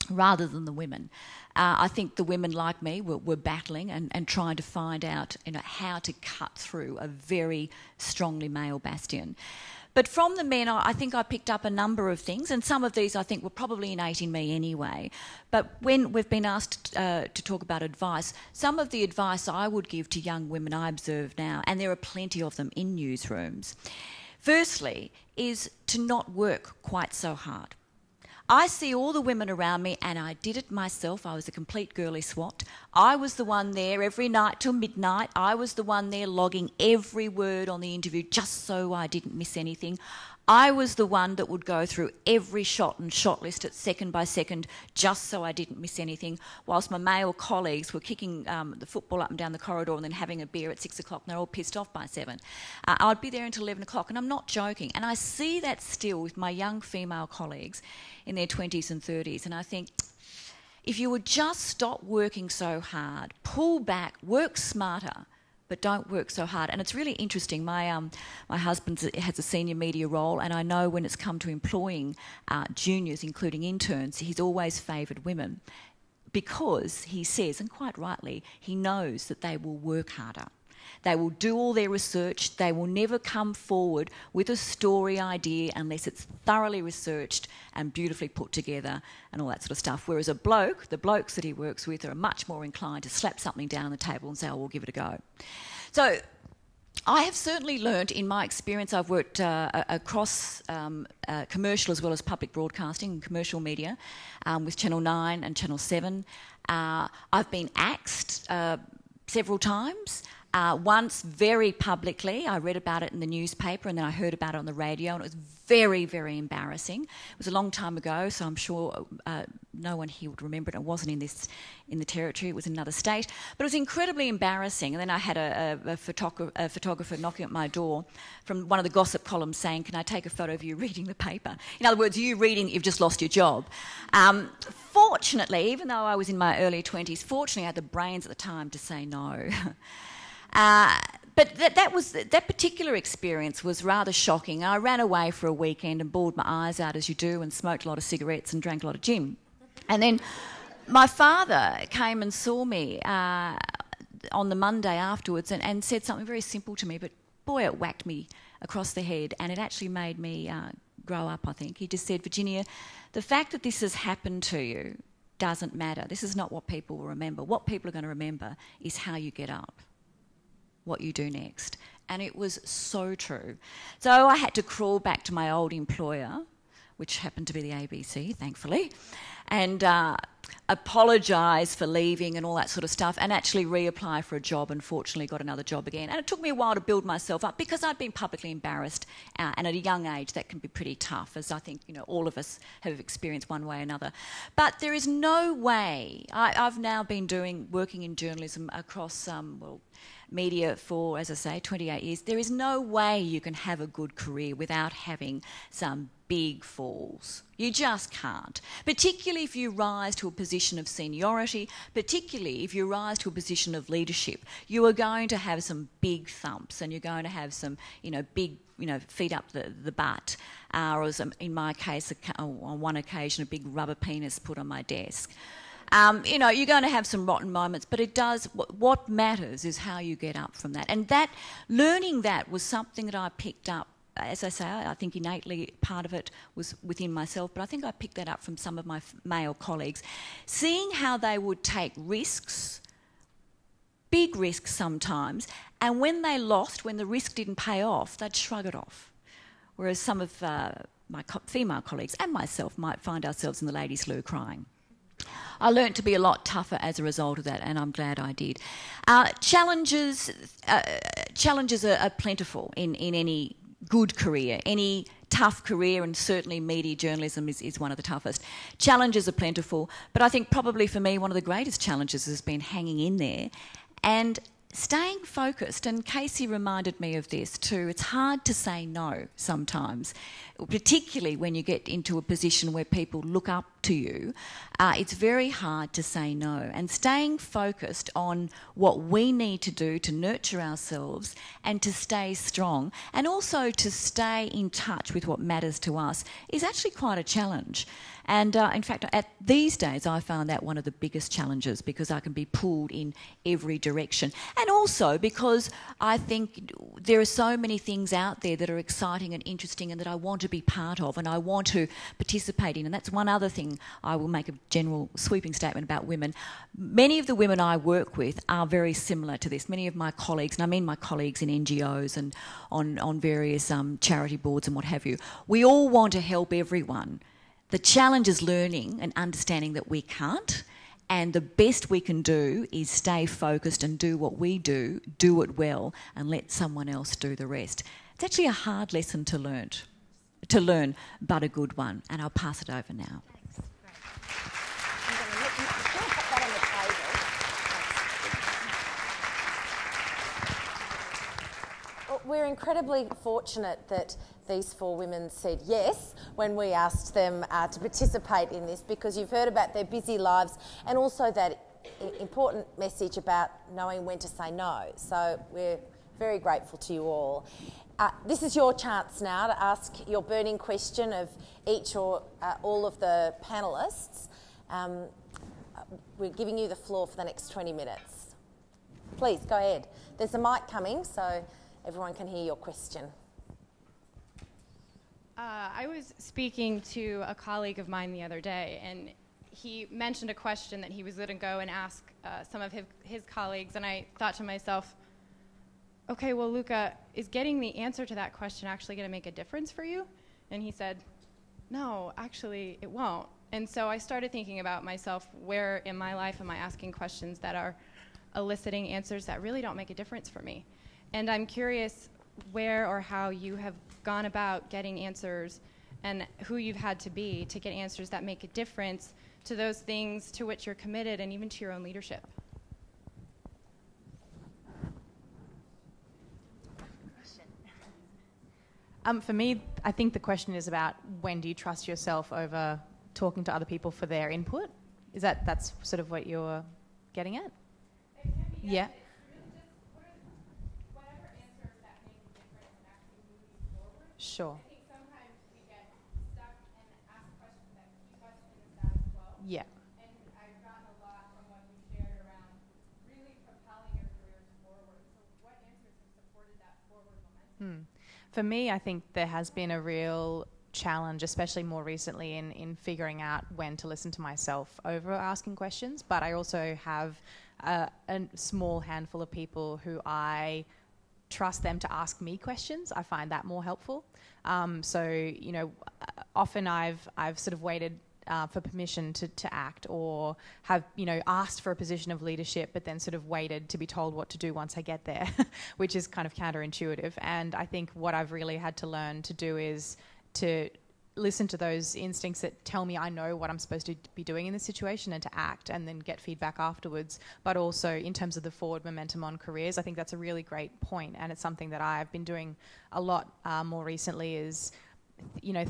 rather than the women. I think the women like me were battling and trying to find out how to cut through a very strongly male bastion. But from the men, I think I picked up a number of things, and some of these I think were probably innate in me anyway. But when we've been asked to talk about advice, some of the advice I would give to young women I observe now, and there are plenty of them in newsrooms, firstly, is to not work quite so hard. I see all the women around me, and I did it myself. I was a complete girly swat. I was the one there every night till midnight. I was the one there logging every word on the interview just so I didn't miss anything. I was the one that would go through every shot and shot list at second by second just so I didn't miss anything, whilst my male colleagues were kicking the football up and down the corridor and then having a beer at 6 o'clock and they're all pissed off by 7. I'd be there until 11 o'clock, and I'm not joking. And I see that still with my young female colleagues in their 20s and 30s, and I think, if you would just stop working so hard, pull back, work smarter, but don't work so hard. And it's really interesting. My husband has a senior media role, and I know when it's come to employing juniors, including interns, he's always favoured women because he says, and quite rightly, he knows that they will work harder. They will do all their research. They will never come forward with a story idea unless it's thoroughly researched and beautifully put together and all that sort of stuff. Whereas the blokes that he works with are much more inclined to slap something down on the table and say, oh, we'll give it a go. So I have certainly learnt in my experience. I've worked across commercial as well as public broadcasting and commercial media with Channel 9 and Channel 7. I've been axed several times. Once very publicly, I read about it in the newspaper and then I heard about it on the radio, and it was very, very embarrassing. It was a long time ago, so I'm sure no one here would remember it. It wasn't in the territory, it was in another state. But it was incredibly embarrassing. And then I had a photographer knocking at my door from one of the gossip columns saying, can I take a photo of you reading the paper? In other words, you reading that you've just lost your job. Fortunately, even though I was in my early 20s, fortunately I had the brains at the time to say no. But that particular experience was rather shocking. I ran away for a weekend and bawled my eyes out, as you do, and smoked a lot of cigarettes and drank a lot of gin. And then my father came and saw me on the Monday afterwards and said something very simple to me, but boy, it whacked me across the head, and it actually made me grow up, I think. He just said, Virginia, the fact that this has happened to you doesn't matter. This is not what people will remember. What people are going to remember is how you get up, what you do next. And it was so true. So I had to crawl back to my old employer, which happened to be the ABC, thankfully, and apologise for leaving and all that sort of stuff, and actually reapply for a job, and fortunately got another job again. And it took me a while to build myself up because I'd been publicly embarrassed, and at a young age that can be pretty tough, as I think all of us have experienced one way or another. But there is no way. I've now been working in journalism across media for, as I say, 28 years. There is no way you can have a good career without having some big falls. You just can't. Particularly if you rise to a position of seniority, particularly if you rise to a position of leadership, you are going to have some big thumps, and you're going to have some, big, feet up the butt. Or as in my case, on one occasion, a big rubber penis put on my desk. You're going to have some rotten moments, but what matters is how you get up from that. And learning that was something that I picked up. As I say, I think innately part of it was within myself, but I think I picked that up from some of my male colleagues. Seeing how they would take risks, big risks sometimes, and when they lost, when the risk didn't pay off, they'd shrug it off. Whereas some of my female colleagues and myself might find ourselves in the ladies' loo crying. I learnt to be a lot tougher as a result of that, and I'm glad I did. Challenges are plentiful in any good career, any tough career, and certainly media journalism is one of the toughest. Challenges are plentiful, but I think probably for me one of the greatest challenges has been hanging in there and staying focused. And Casey reminded me of this too. It's hard to say no sometimes, particularly when you get into a position where people look up to you. It's very hard to say no. And staying focused on what we need to do to nurture ourselves and to stay strong, and also to stay in touch with what matters to us, is actually quite a challenge. And in fact, these days I found that one of the biggest challenges, because I can be pulled in every direction. And also because I think there are so many things out there that are exciting and interesting and that I want to be part of and I want to participate in. And that's one other thing. I will make a general sweeping statement about women. Many of the women I work with are very similar to this. Many of my colleagues, and I mean my colleagues in NGOs and on various charity boards and what have you, we all want to help everyone The challenge is learning and understanding that we can't, and the best we can do is stay focused and do what we do it well, and let someone else do the rest. It's actually a hard lesson to learn, but a good one. And I'll pass it over now. We're incredibly fortunate that these 4 women said yes when we asked them to participate in this, because you've heard about their busy lives and also that important message about knowing when to say no. So we're very grateful to you all. This is your chance now to ask your burning question of each or all of the panellists. We're giving you the floor for the next 20 minutes. Please, go ahead. There's a mic coming, so everyone can hear your question. I was speaking to a colleague of mine the other day, and he mentioned a question that he was going to go and ask some of his colleagues, and I thought to myself, okay, well, Luca, is getting the answer to that question actually going to make a difference for you? And he said, no, actually, it won't. And so I started thinking about myself, where in my life am I asking questions that are eliciting answers that really don't make a difference for me? And I'm curious where or how you have gone about getting answers and who you've had to be to get answers that make a difference to those things to which you're committed and even to your own leadership. For me, I think the question is about when do you trust yourself over talking to other people for their input? That's sort of what you're getting at? Yeah. Sure. I think sometimes we get stuck and ask questions that keep us in the status quo. Yeah. And I've gotten a lot from what you shared around really propelling your careers forward. So what answers have supported that forward momentum? For me, I think there has been a real challenge, especially more recently, in figuring out when to listen to myself over asking questions. But I also have a small handful of people who I trust them to ask me questions. I find that more helpful. Often I've sort of waited for permission to act, or have, asked for a position of leadership, but then sort of waited to be told what to do once I get there, which is kind of counterintuitive. And I think what I've really had to learn to do is to listen to those instincts that tell me I know what I'm supposed to be doing in this situation, and to act and then get feedback afterwards. But also in terms of the forward momentum on careers, I think that's a really great point, and it's something that I've been doing a lot more recently, is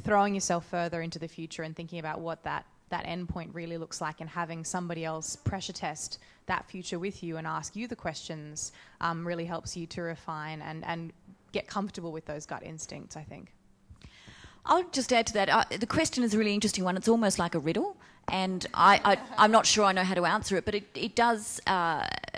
throwing yourself further into the future and thinking about what that end point really looks like, and having somebody else pressure test that future with you and ask you the questions really helps you to refine and get comfortable with those gut instincts, I think. I'll just add to that. The question is a really interesting one. It's almost like a riddle, and I'm not sure I know how to answer it, but it does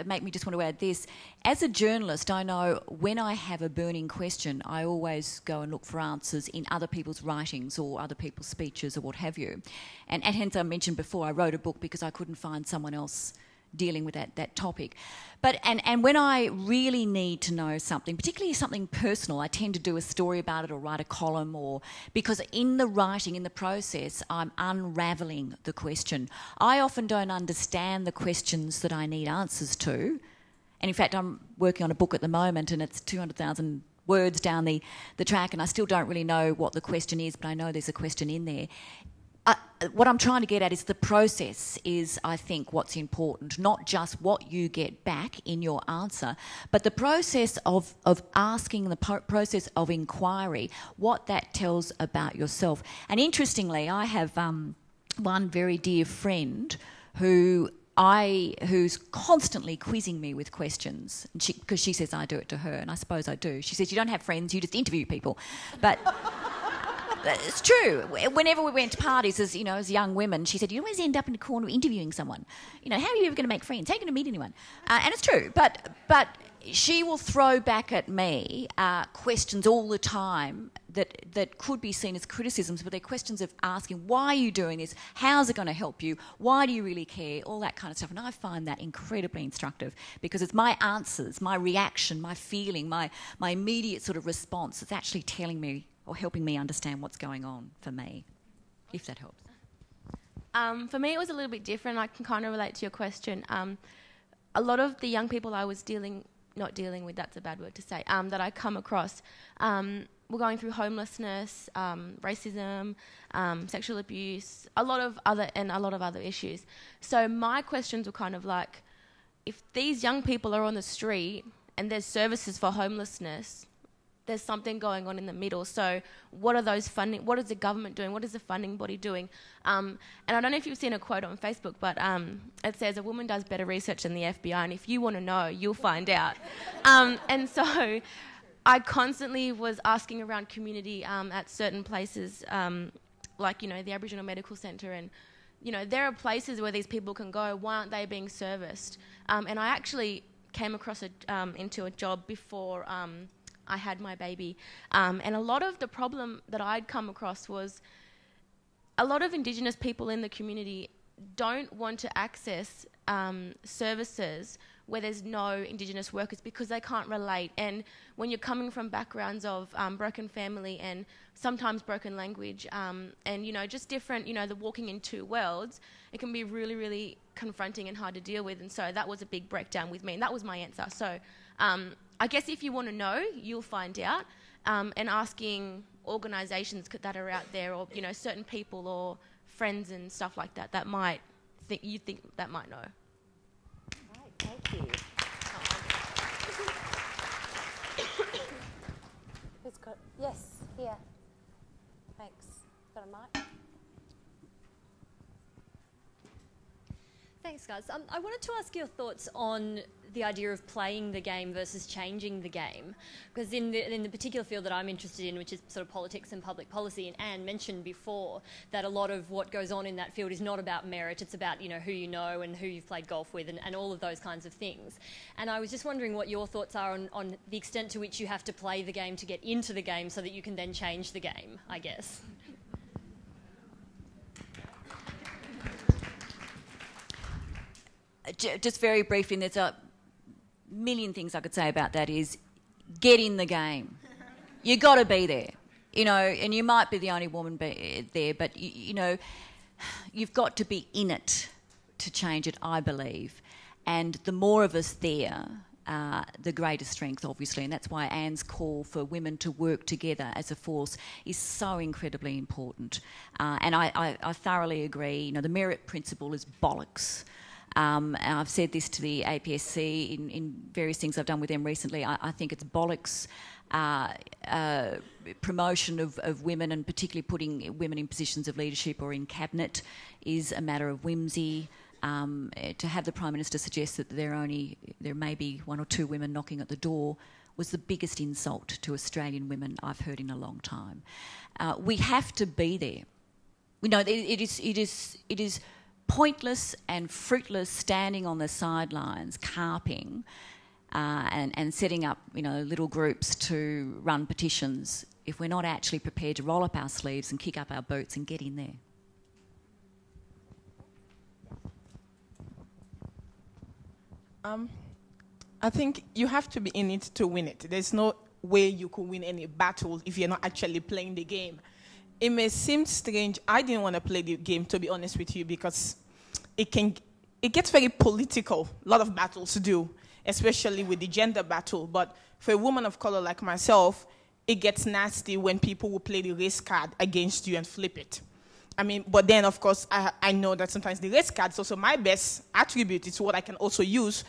make me just want to add this. As a journalist, I know when I have a burning question, I always go and look for answers in other people's writings or other people's speeches or what have you. And hence I mentioned before, I wrote a book because I couldn't find someone else dealing with that topic. But and when I really need to know something, particularly something personal, I tend to do a story about it or write a column, or because in the writing, in the process, I'm unravelling the question. I often don't understand the questions that I need answers to. And in fact, I'm working on a book at the moment, and it's 200,000 words down the track, and I still don't really know what the question is, but I know there's a question in there. What I'm trying to get at is the process is, I think, what's important, not just what you get back in your answer, but the process of asking, the process of inquiry, what that tells about yourself. And interestingly, I have one very dear friend who's constantly quizzing me with questions, because she says I do it to her, and I suppose I do. She says, you don't have friends, you just interview people. But it's true. Whenever we went to parties as young women, she said, you always end up in the corner interviewing someone. How are you ever going to make friends? How are you going to meet anyone? And it's true. But she will throw back at me questions all the time that could be seen as criticisms, but they're questions of asking, why are you doing this? How's it going to help you? Why do you really care? All that kind of stuff. And I find that incredibly instructive, because it's my answers, my reaction, my feeling, my immediate sort of response. It's actually telling me or helping me understand what's going on for me, if that helps. For me, it was a little bit different. I can kind of relate to your question. A lot of the young people I was not dealing with, that's a bad word to say, that I come across were going through homelessness, racism, sexual abuse, a lot of other issues. So my questions were kind of like, if these young people are on the street and there's services for homelessness, there's something going on in the middle. So what are those funding? What is the government doing? What is the funding body doing? And I don't know if you've seen a quote on Facebook, but it says, a woman does better research than the FBI, and if you want to know, you'll find out. And so I constantly was asking around community at certain places, like, the Aboriginal Medical Centre, and, there are places where these people can go. Why aren't they being serviced? And I actually came across into a job before I had my baby. And a lot of the problem that I'd come across was a lot of Indigenous people in the community don't want to access services where there's no Indigenous workers because they can't relate. And when you're coming from backgrounds of broken family and sometimes broken language and, just different, the walking in two worlds, it can be really, really confronting and hard to deal with. And so that was a big breakdown with me, and that was my answer. So I guess if you want to know, you'll find out. And asking organisations that are out there, or certain people or friends and stuff like that, that might think that might know. Right, thank you. Who's got? Yes, here. Thanks. Got a mic? Thanks, guys. I wanted to ask your thoughts on the idea of playing the game versus changing the game, because in the particular field that I'm interested in, which is sort of politics and public policy, and Anne mentioned before that a lot of what goes on in that field is not about merit, it's about who you know and who you've played golf with and all of those kinds of things. And I was just wondering what your thoughts are on the extent to which you have to play the game to get into the game so that you can then change the game, I guess. Just very briefly, and there's a million things I could say about that, is get in the game. You got to be there, and you might be the only woman there, but, you've got to be in it to change it, I believe. And the more of us there, the greater strength, obviously, and that's why Anne's call for women to work together as a force is so incredibly important. And I thoroughly agree. The merit principle is bollocks. And I've said this to the APSC in various things I've done with them recently. I think it's bollocks. Promotion of women, and particularly putting women in positions of leadership or in cabinet, is a matter of whimsy. To have the Prime Minister suggest that there may be one or two women knocking at the door was the biggest insult to Australian women I've heard in a long time. We have to be there. It is pointless and fruitless standing on the sidelines carping and setting up little groups to run petitions if we're not actually prepared to roll up our sleeves and kick up our boots and get in there. I think you have to be in it to win it. There's no way you could win any battle if you're not actually playing the game. It may seem strange. I didn't want to play the game, to be honest with you, because it gets very political. A lot of battles do, especially with the gender battle. But for a woman of color like myself, it gets nasty when people will play the race card against you and flip it. But then, of course, I know that sometimes the race card is also my best attribute. It's what I can also use.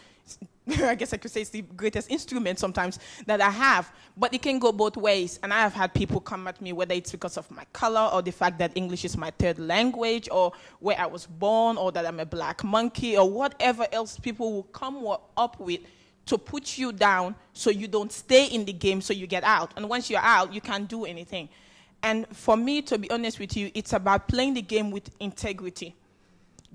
I guess I could say it's the greatest instrument sometimes that I have. But it can go both ways. And I have had people come at me, whether it's because of my color or the fact that English is my third language or where I was born or that I'm a black monkey or whatever else people will come up with to put you down so you don't stay in the game, so you get out. And once you're out, you can't do anything. And for me, to be honest with you, it's about playing the game with integrity.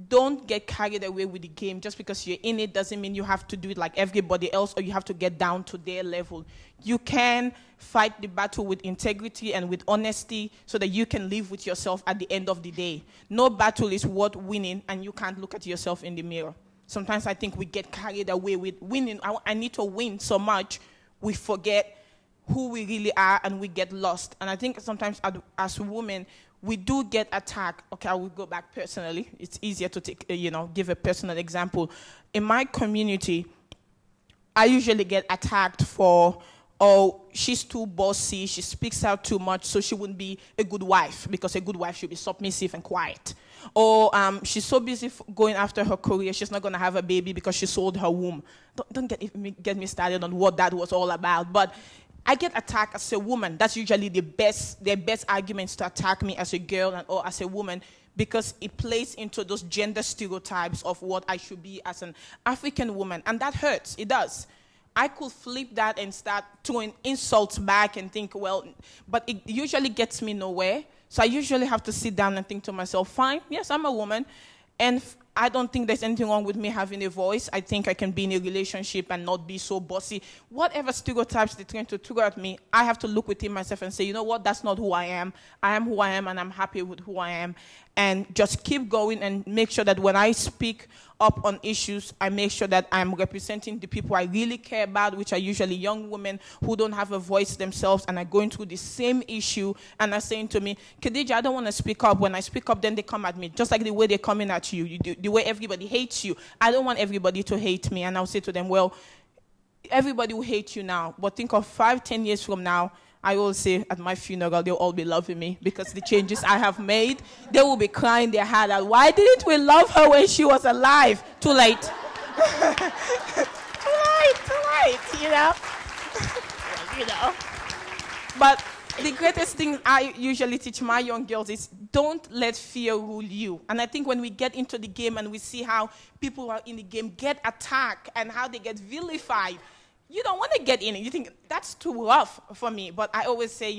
Don't get carried away with the game. Just because you're in it doesn't mean you have to do it like everybody else or you have to get down to their level. You can fight the battle with integrity and with honesty so that you can live with yourself at the end of the day. No battle is worth winning and you can't look at yourself in the mirror. Sometimes I think we get carried away with winning. I need to win so much, we forget who we really are, and we get lost. And I think sometimes as women, we do get attacked. Okay, I will go back personally. It's easier to take, give a personal example. In my community, I usually get attacked for, oh, she's too bossy, she speaks out too much, so she wouldn't be a good wife, because a good wife should be submissive and quiet. Or she's so busy going after her career, she's not going to have a baby because she sold her womb. Don't get me started on what that was all about. But I get attacked as a woman. That's usually their best arguments to attack me as a girl or as a woman, because it plays into those gender stereotypes of what I should be as an African woman. And that hurts. It does. I could flip that and start throwing insults back and think, well, but it usually gets me nowhere. So I usually have to sit down and think to myself, fine, yes, I'm a woman, and I don't think there's anything wrong with me having a voice. I think I can be in a relationship and not be so bossy. Whatever stereotypes they're trying to throw at me, I have to look within myself and say, you know what, that's not who I am. I am who I am, and I'm happy with who I am. And just keep going and make sure that when I speak up on issues, I make sure that I'm representing the people I really care about, which are usually young women who don't have a voice themselves and are going through the same issue and are saying to me, Khadija, I don't want to speak up. When I speak up, then they come at me, just like the way they're coming at you, the way everybody hates you. I don't want everybody to hate me. And I'll say to them, well, everybody will hate you now, but think of 5-10 years from now, I will say at my funeral, they'll all be loving me because the changes I have made, they will be crying their heart out. Why didn't we love her when she was alive? Too late. Too late, you know. But the greatest thing I usually teach my young girls is don't let fear rule you. And I think when we get into the game and we see how people who are in the game get attacked and how they get vilified, you don't want to get in it. You think, that's too rough for me. But I always say,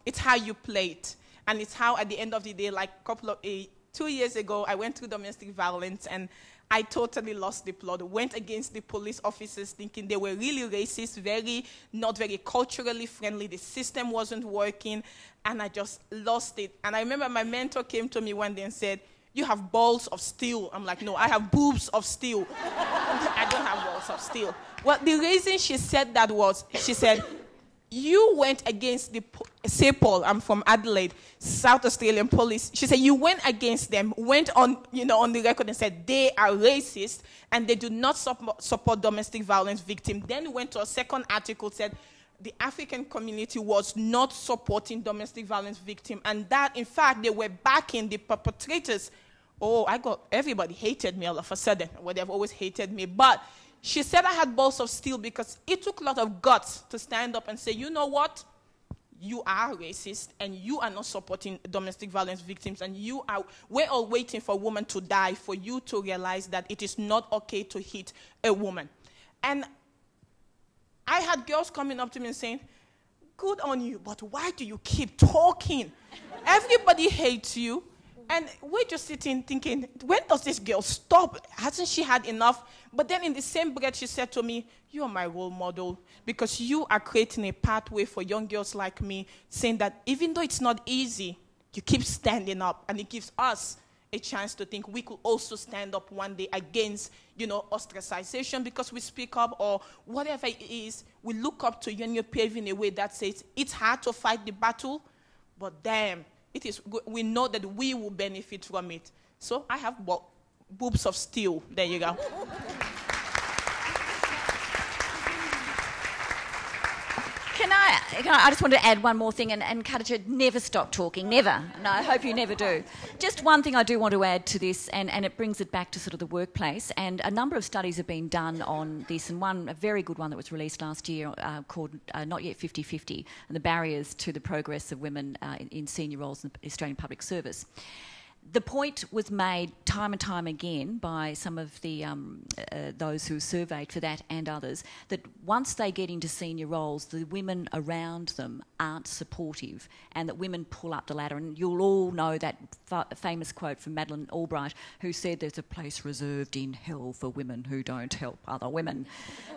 it's how you play it. And it's how, at the end of the day, like 2 years ago, I went through domestic violence, and I totally lost the plot. Went against the police officers thinking they were really racist, not very culturally friendly. The system wasn't working, and I just lost it. And I remember my mentor came to me one day and said, you have balls of steel. I'm like, no, I have boobs of steel. I don't have balls of steel. Well, the reason she said that was, she said, you went against the SAPOL, I'm from Adelaide, South Australian police. She said, you went against them, went on, on the record and said they are racist and they do not support domestic violence victims. Then went to a second article, said the African community was not supporting domestic violence victims, and that, in fact, they were backing the perpetrators. Oh, everybody hated me all of a sudden. Well, they've always hated me. But she said I had balls of steel because it took a lot of guts to stand up and say, you know what? You are racist and you are not supporting domestic violence victims, and we're all waiting for a woman to die for you to realize that it is not okay to hit a woman. And I had girls coming up to me and saying, good on you, but why do you keep talking? Everybody hates you. And we're just sitting thinking, when does this girl stop? Hasn't she had enough? But then in the same breath, she said to me, you are my role model because you are creating a pathway for young girls like me, saying that even though it's not easy, you keep standing up. And it gives us a chance to think we could also stand up one day against, ostracization because we speak up, or whatever it is. We look up to you and you're paving a way that says it's hard to fight the battle, but damn, we know that we will benefit from it. So I have boobs of steel. There you go. I just want to add one more thing, and Khadija, never stop talking, never. No, I hope you never do. Just one thing I do want to add to this, and it brings it back to sort of the workplace, and a number of studies have been done on this, and a very good one that was released last year called Not Yet 50-50, and the barriers to the progress of women in senior roles in the Australian public service. The point was made time and time again by some of the those who surveyed for that and others, that once they get into senior roles, the women around them aren't supportive, and that women pull up the ladder. And you'll all know that famous quote from Madeleine Albright, who said there's a place reserved in hell for women who don't help other women.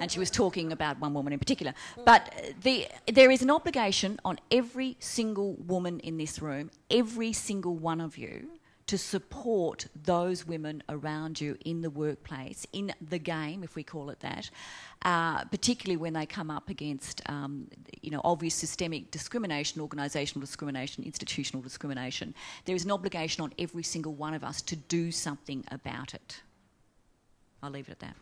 And she was talking about one woman in particular. But there is an obligation on every single woman in this room, every single one of you, to support those women around you in the workplace, in the game, if we call it that, particularly when they come up against, obvious systemic discrimination, organisational discrimination, institutional discrimination. There is an obligation on every single one of us to do something about it. I'll leave it at that.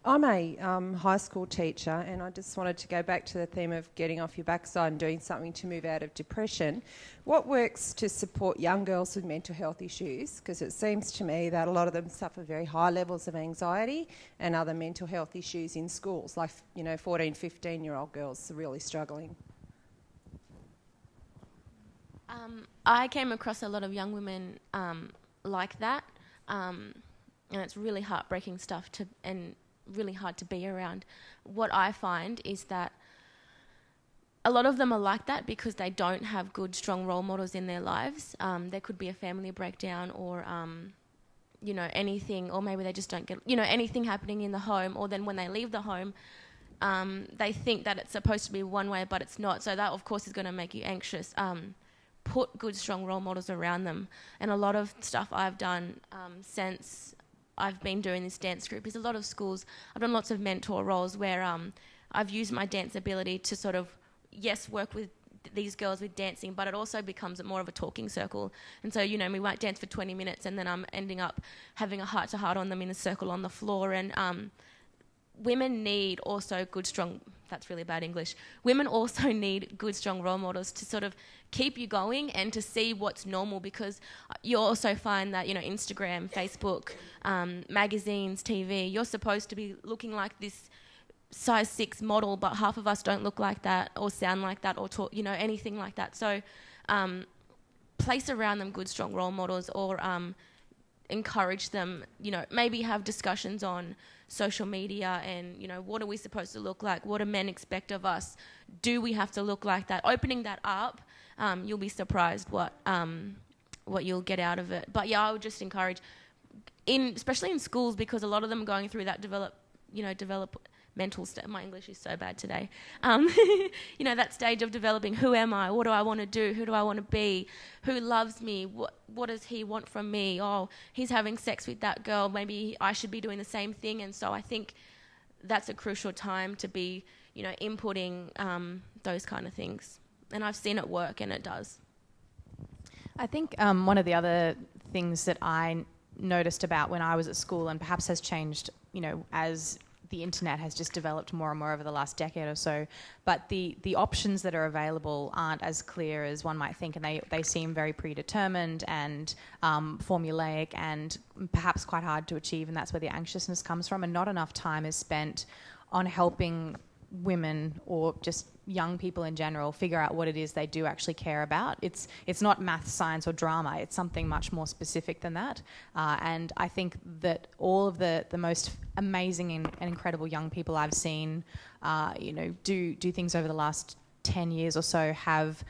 I'm a high school teacher, and I just wanted to go back to the theme of getting off your backside and doing something to move out of depression. What works to support young girls with mental health issues? Because it seems to me that a lot of them suffer very high levels of anxiety and other mental health issues in schools, like 14, 15-year-old girls are really struggling. I came across a lot of young women like that, and it's really heartbreaking stuff and really hard to be around. What I find is that a lot of them are like that because they don't have good, strong role models in their lives. There could be a family breakdown or, anything, or maybe they just don't get, anything happening in the home, or then when they leave the home, they think that it's supposed to be one way, but it's not. So that, of course, is going to make you anxious. Put good, strong role models around them. And a lot of stuff I've done since I've been doing this dance group is a lot of schools. I've done lots of mentor roles where I've used my dance ability to sort of, yes, work with these girls with dancing, but it also becomes more of a talking circle. And so, we might dance for 20 minutes and then I'm ending up having a heart-to-heart on them in a circle on the floor. And women need also good, strong... That's really bad English. Women also need good, strong role models to sort of keep you going and to see what's normal, because you also find that, Instagram, Facebook, magazines, TV, you're supposed to be looking like this size 6 model, but half of us don't look like that or sound like that or talk, anything like that. So place around them good, strong role models, or encourage them, maybe have discussions on social media and, what are we supposed to look like? What do men expect of us? Do we have to look like that? Opening that up, you'll be surprised what you'll get out of it. But yeah, I would just encourage, especially in schools, because a lot of them are going through that developmental stage. My English is so bad today. That stage of developing, who am I? What do I want to do? Who do I want to be? Who loves me? What does he want from me? Oh, he's having sex with that girl. Maybe I should be doing the same thing. And so I think that's a crucial time to be, inputting those kind of things. And I've seen it work, and it does. I think one of the other things that I noticed about when I was at school, and perhaps has changed, as the internet has just developed more and more over the last decade or so, but the options that are available aren't as clear as one might think, and they seem very predetermined and formulaic and perhaps quite hard to achieve, and that's where the anxiousness comes from, and not enough time is spent on helping women or just young people in general figure out what it is they do actually care about. It's not math, science or drama. It's something much more specific than that. And I think that all of the most amazing and incredible young people I've seen, do things over the last 10 years or so have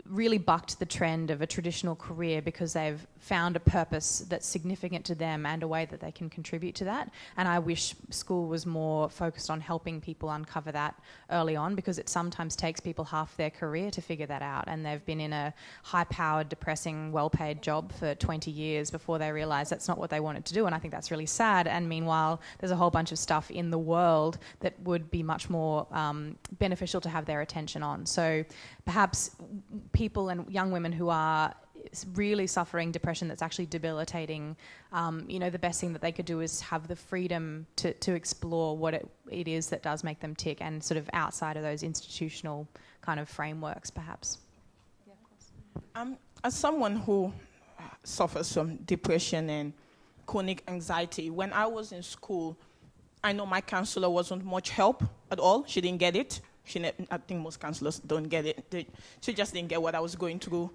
really bucked the trend of a traditional career because they've found a purpose that's significant to them and a way that they can contribute to that. And I wish school was more focused on helping people uncover that early on, because it sometimes takes people half their career to figure that out, and they've been in a high-powered, depressing, well-paid job for 20 years before they realise that's not what they wanted to do, and I think that's really sad. And meanwhile, there's a whole bunch of stuff in the world that would be much more beneficial to have their attention on. So perhaps people and young women who are really suffering depression that's actually debilitating, the best thing that they could do is have the freedom to explore what it is that does make them tick, and sort of outside of those institutional kind of frameworks, perhaps. Yeah, of course. As someone who suffers from depression and chronic anxiety, when I was in school, I know my counselor wasn't much help at all. She didn't get it. I think most counselors don't get it. She just didn't get what I was going through.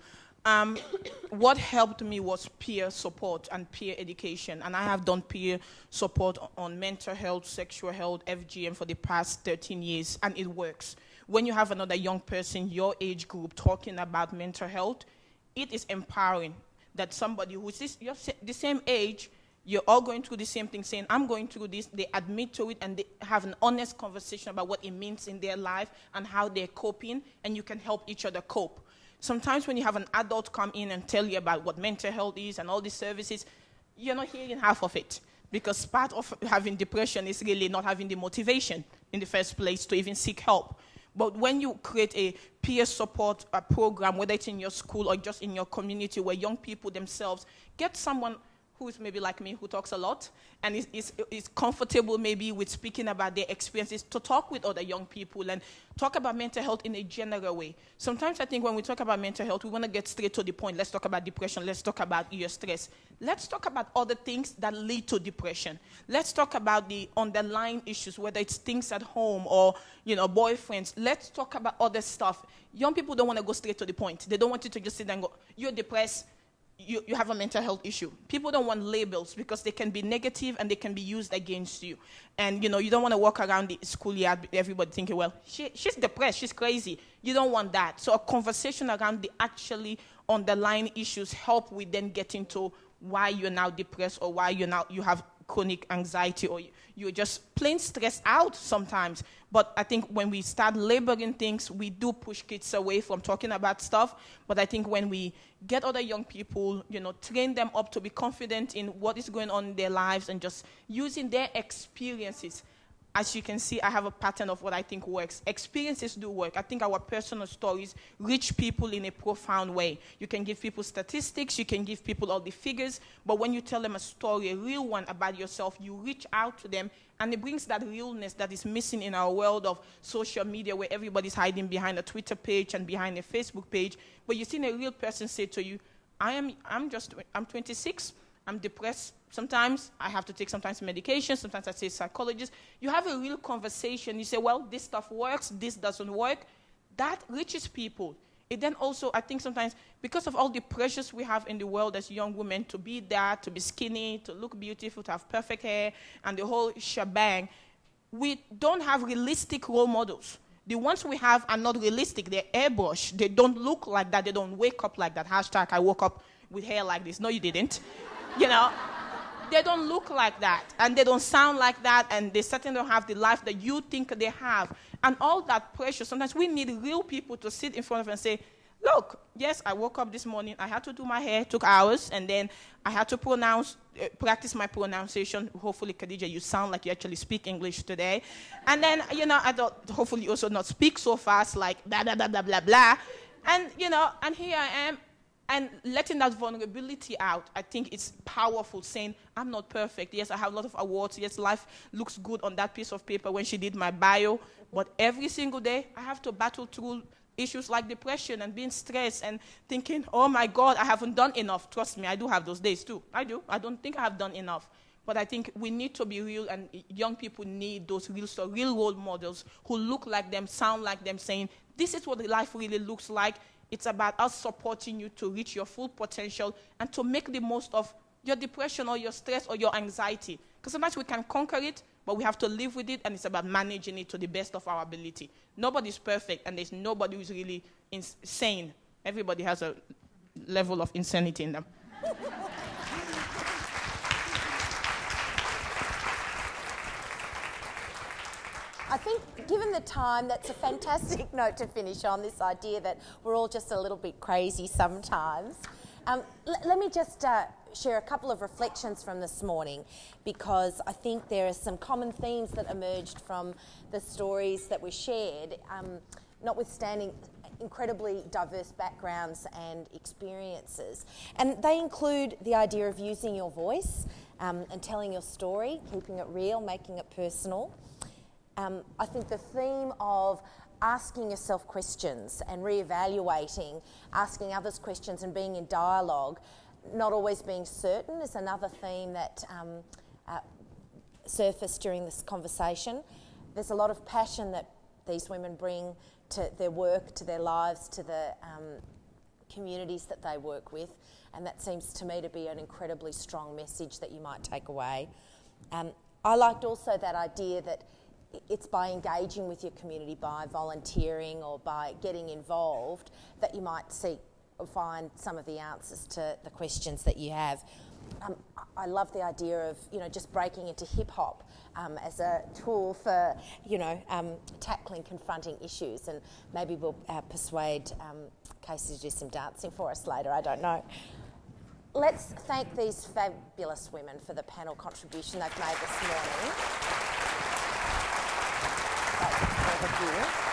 What helped me was peer support and peer education, and I have done peer support on mental health, sexual health, FGM for the past 13 years, and it works. When you have another young person, your age group, talking about mental health, it is empowering that somebody who's the same age, You're all going through the same thing, saying, I'm going through this. They admit to it, and they have an honest conversation about what it means in their life and how they're coping, and you can help each other cope. Sometimes when you have an adult come in and tell you about what mental health is and all these services, you're not hearing half of it. Because part of having depression is really not having the motivation in the first place to even seek help. But when you create a peer support program, whether it's in your school or just in your community, where young people themselves get someone who is maybe like me, who talks a lot, and is comfortable maybe with speaking about their experiences, to talk with other young people and talk about mental health in a general way. Sometimes I think when we talk about mental health, we want to get straight to the point. Let's talk about depression. Let's talk about your stress. Let's talk about other things that lead to depression. Let's talk about the underlying issues, whether it's things at home or, boyfriends. Let's talk about other stuff. Young people don't want to go straight to the point. They don't want you to just sit there and go, you're depressed. You have a mental health issue. People don't want labels because they can be negative and they can be used against you. And, you don't want to walk around the schoolyard with everybody thinking, well, she's depressed, she's crazy. You don't want that. So a conversation around the actually underlying issues help with then getting to why you're now depressed or why you have chronic anxiety or you're just plain stressed out sometimes. But I think when we start labeling things, we do push kids away from talking about stuff. But I think when we get other young people, train them up to be confident in what is going on in their lives and just using their experiences. As you can see, I have a pattern of what I think works. Experiences do work. I think our personal stories reach people in a profound way. You can give people statistics, you can give people all the figures, but when you tell them a story, a real one about yourself, you reach out to them, and it brings that realness that is missing in our world of social media where everybody's hiding behind a Twitter page and behind a Facebook page. But you've seen a real person say to you, I'm 26, I'm depressed. Sometimes I have to take medication. Sometimes I see a psychologist. You have a real conversation. You say, well, this stuff works. This doesn't work. That reaches people. It then also, I think sometimes, because of all the pressures we have in the world as young women, to be that, to be skinny, to look beautiful, to have perfect hair, and the whole shebang, we don't have realistic role models. The ones we have are not realistic. They're airbrushed. They don't look like that. They don't wake up like that. Hashtag, I woke up with hair like this. No, you didn't. They don't look like that, and they don't sound like that, and they certainly don't have the life that you think they have. And all that pressure, sometimes we need real people to sit in front of and say, look, yes, I woke up this morning, I had to do my hair, took hours, and then I had to practice my pronunciation. Hopefully, Khadija, you sound like you actually speak English today. And then, I thought, hopefully you also not speak so fast, like blah, blah, blah, blah, blah, blah. And, and here I am. And letting that vulnerability out, I think it's powerful, saying, I'm not perfect. Yes, I have a lot of awards. Yes, life looks good on that piece of paper when she did my bio. But every single day, I have to battle through issues like depression and being stressed and thinking, oh, my God, I haven't done enough. Trust me, I do have those days, too. I do. I don't think I have done enough. But I think we need to be real, and young people need those real role models who look like them, sound like them, saying, this is what life really looks like. It's about us supporting you to reach your full potential and to make the most of your depression or your stress or your anxiety. Because sometimes we can conquer it, but we have to live with it, and it's about managing it to the best of our ability. Nobody's perfect, and there's nobody who's really insane. Everybody has a level of insanity in them. I think, given the time, that's a fantastic note to finish on, this idea that we're all just a little bit crazy sometimes. Let me just share a couple of reflections from this morning, because I think there are some common themes that emerged from the stories that were shared, notwithstanding incredibly diverse backgrounds and experiences. And they include the idea of using your voice and telling your story, keeping it real, making it personal. I think the theme of asking yourself questions and re-evaluating, asking others questions and being in dialogue, not always being certain, is another theme that surfaced during this conversation. There's a lot of passion that these women bring to their work, to their lives, to the communities that they work with, and that seems to me to be an incredibly strong message that you might take away. I liked also that idea that it's by engaging with your community, by volunteering or by getting involved, that you might seek or find some of the answers to the questions that you have. I love the idea of, you know, just breaking into hip hop as a tool for, you know, tackling, confronting issues, and maybe we'll persuade Casey to do some dancing for us later, I don't know. Let's thank these fabulous women for the panel contribution they've made this morning. That's all of you.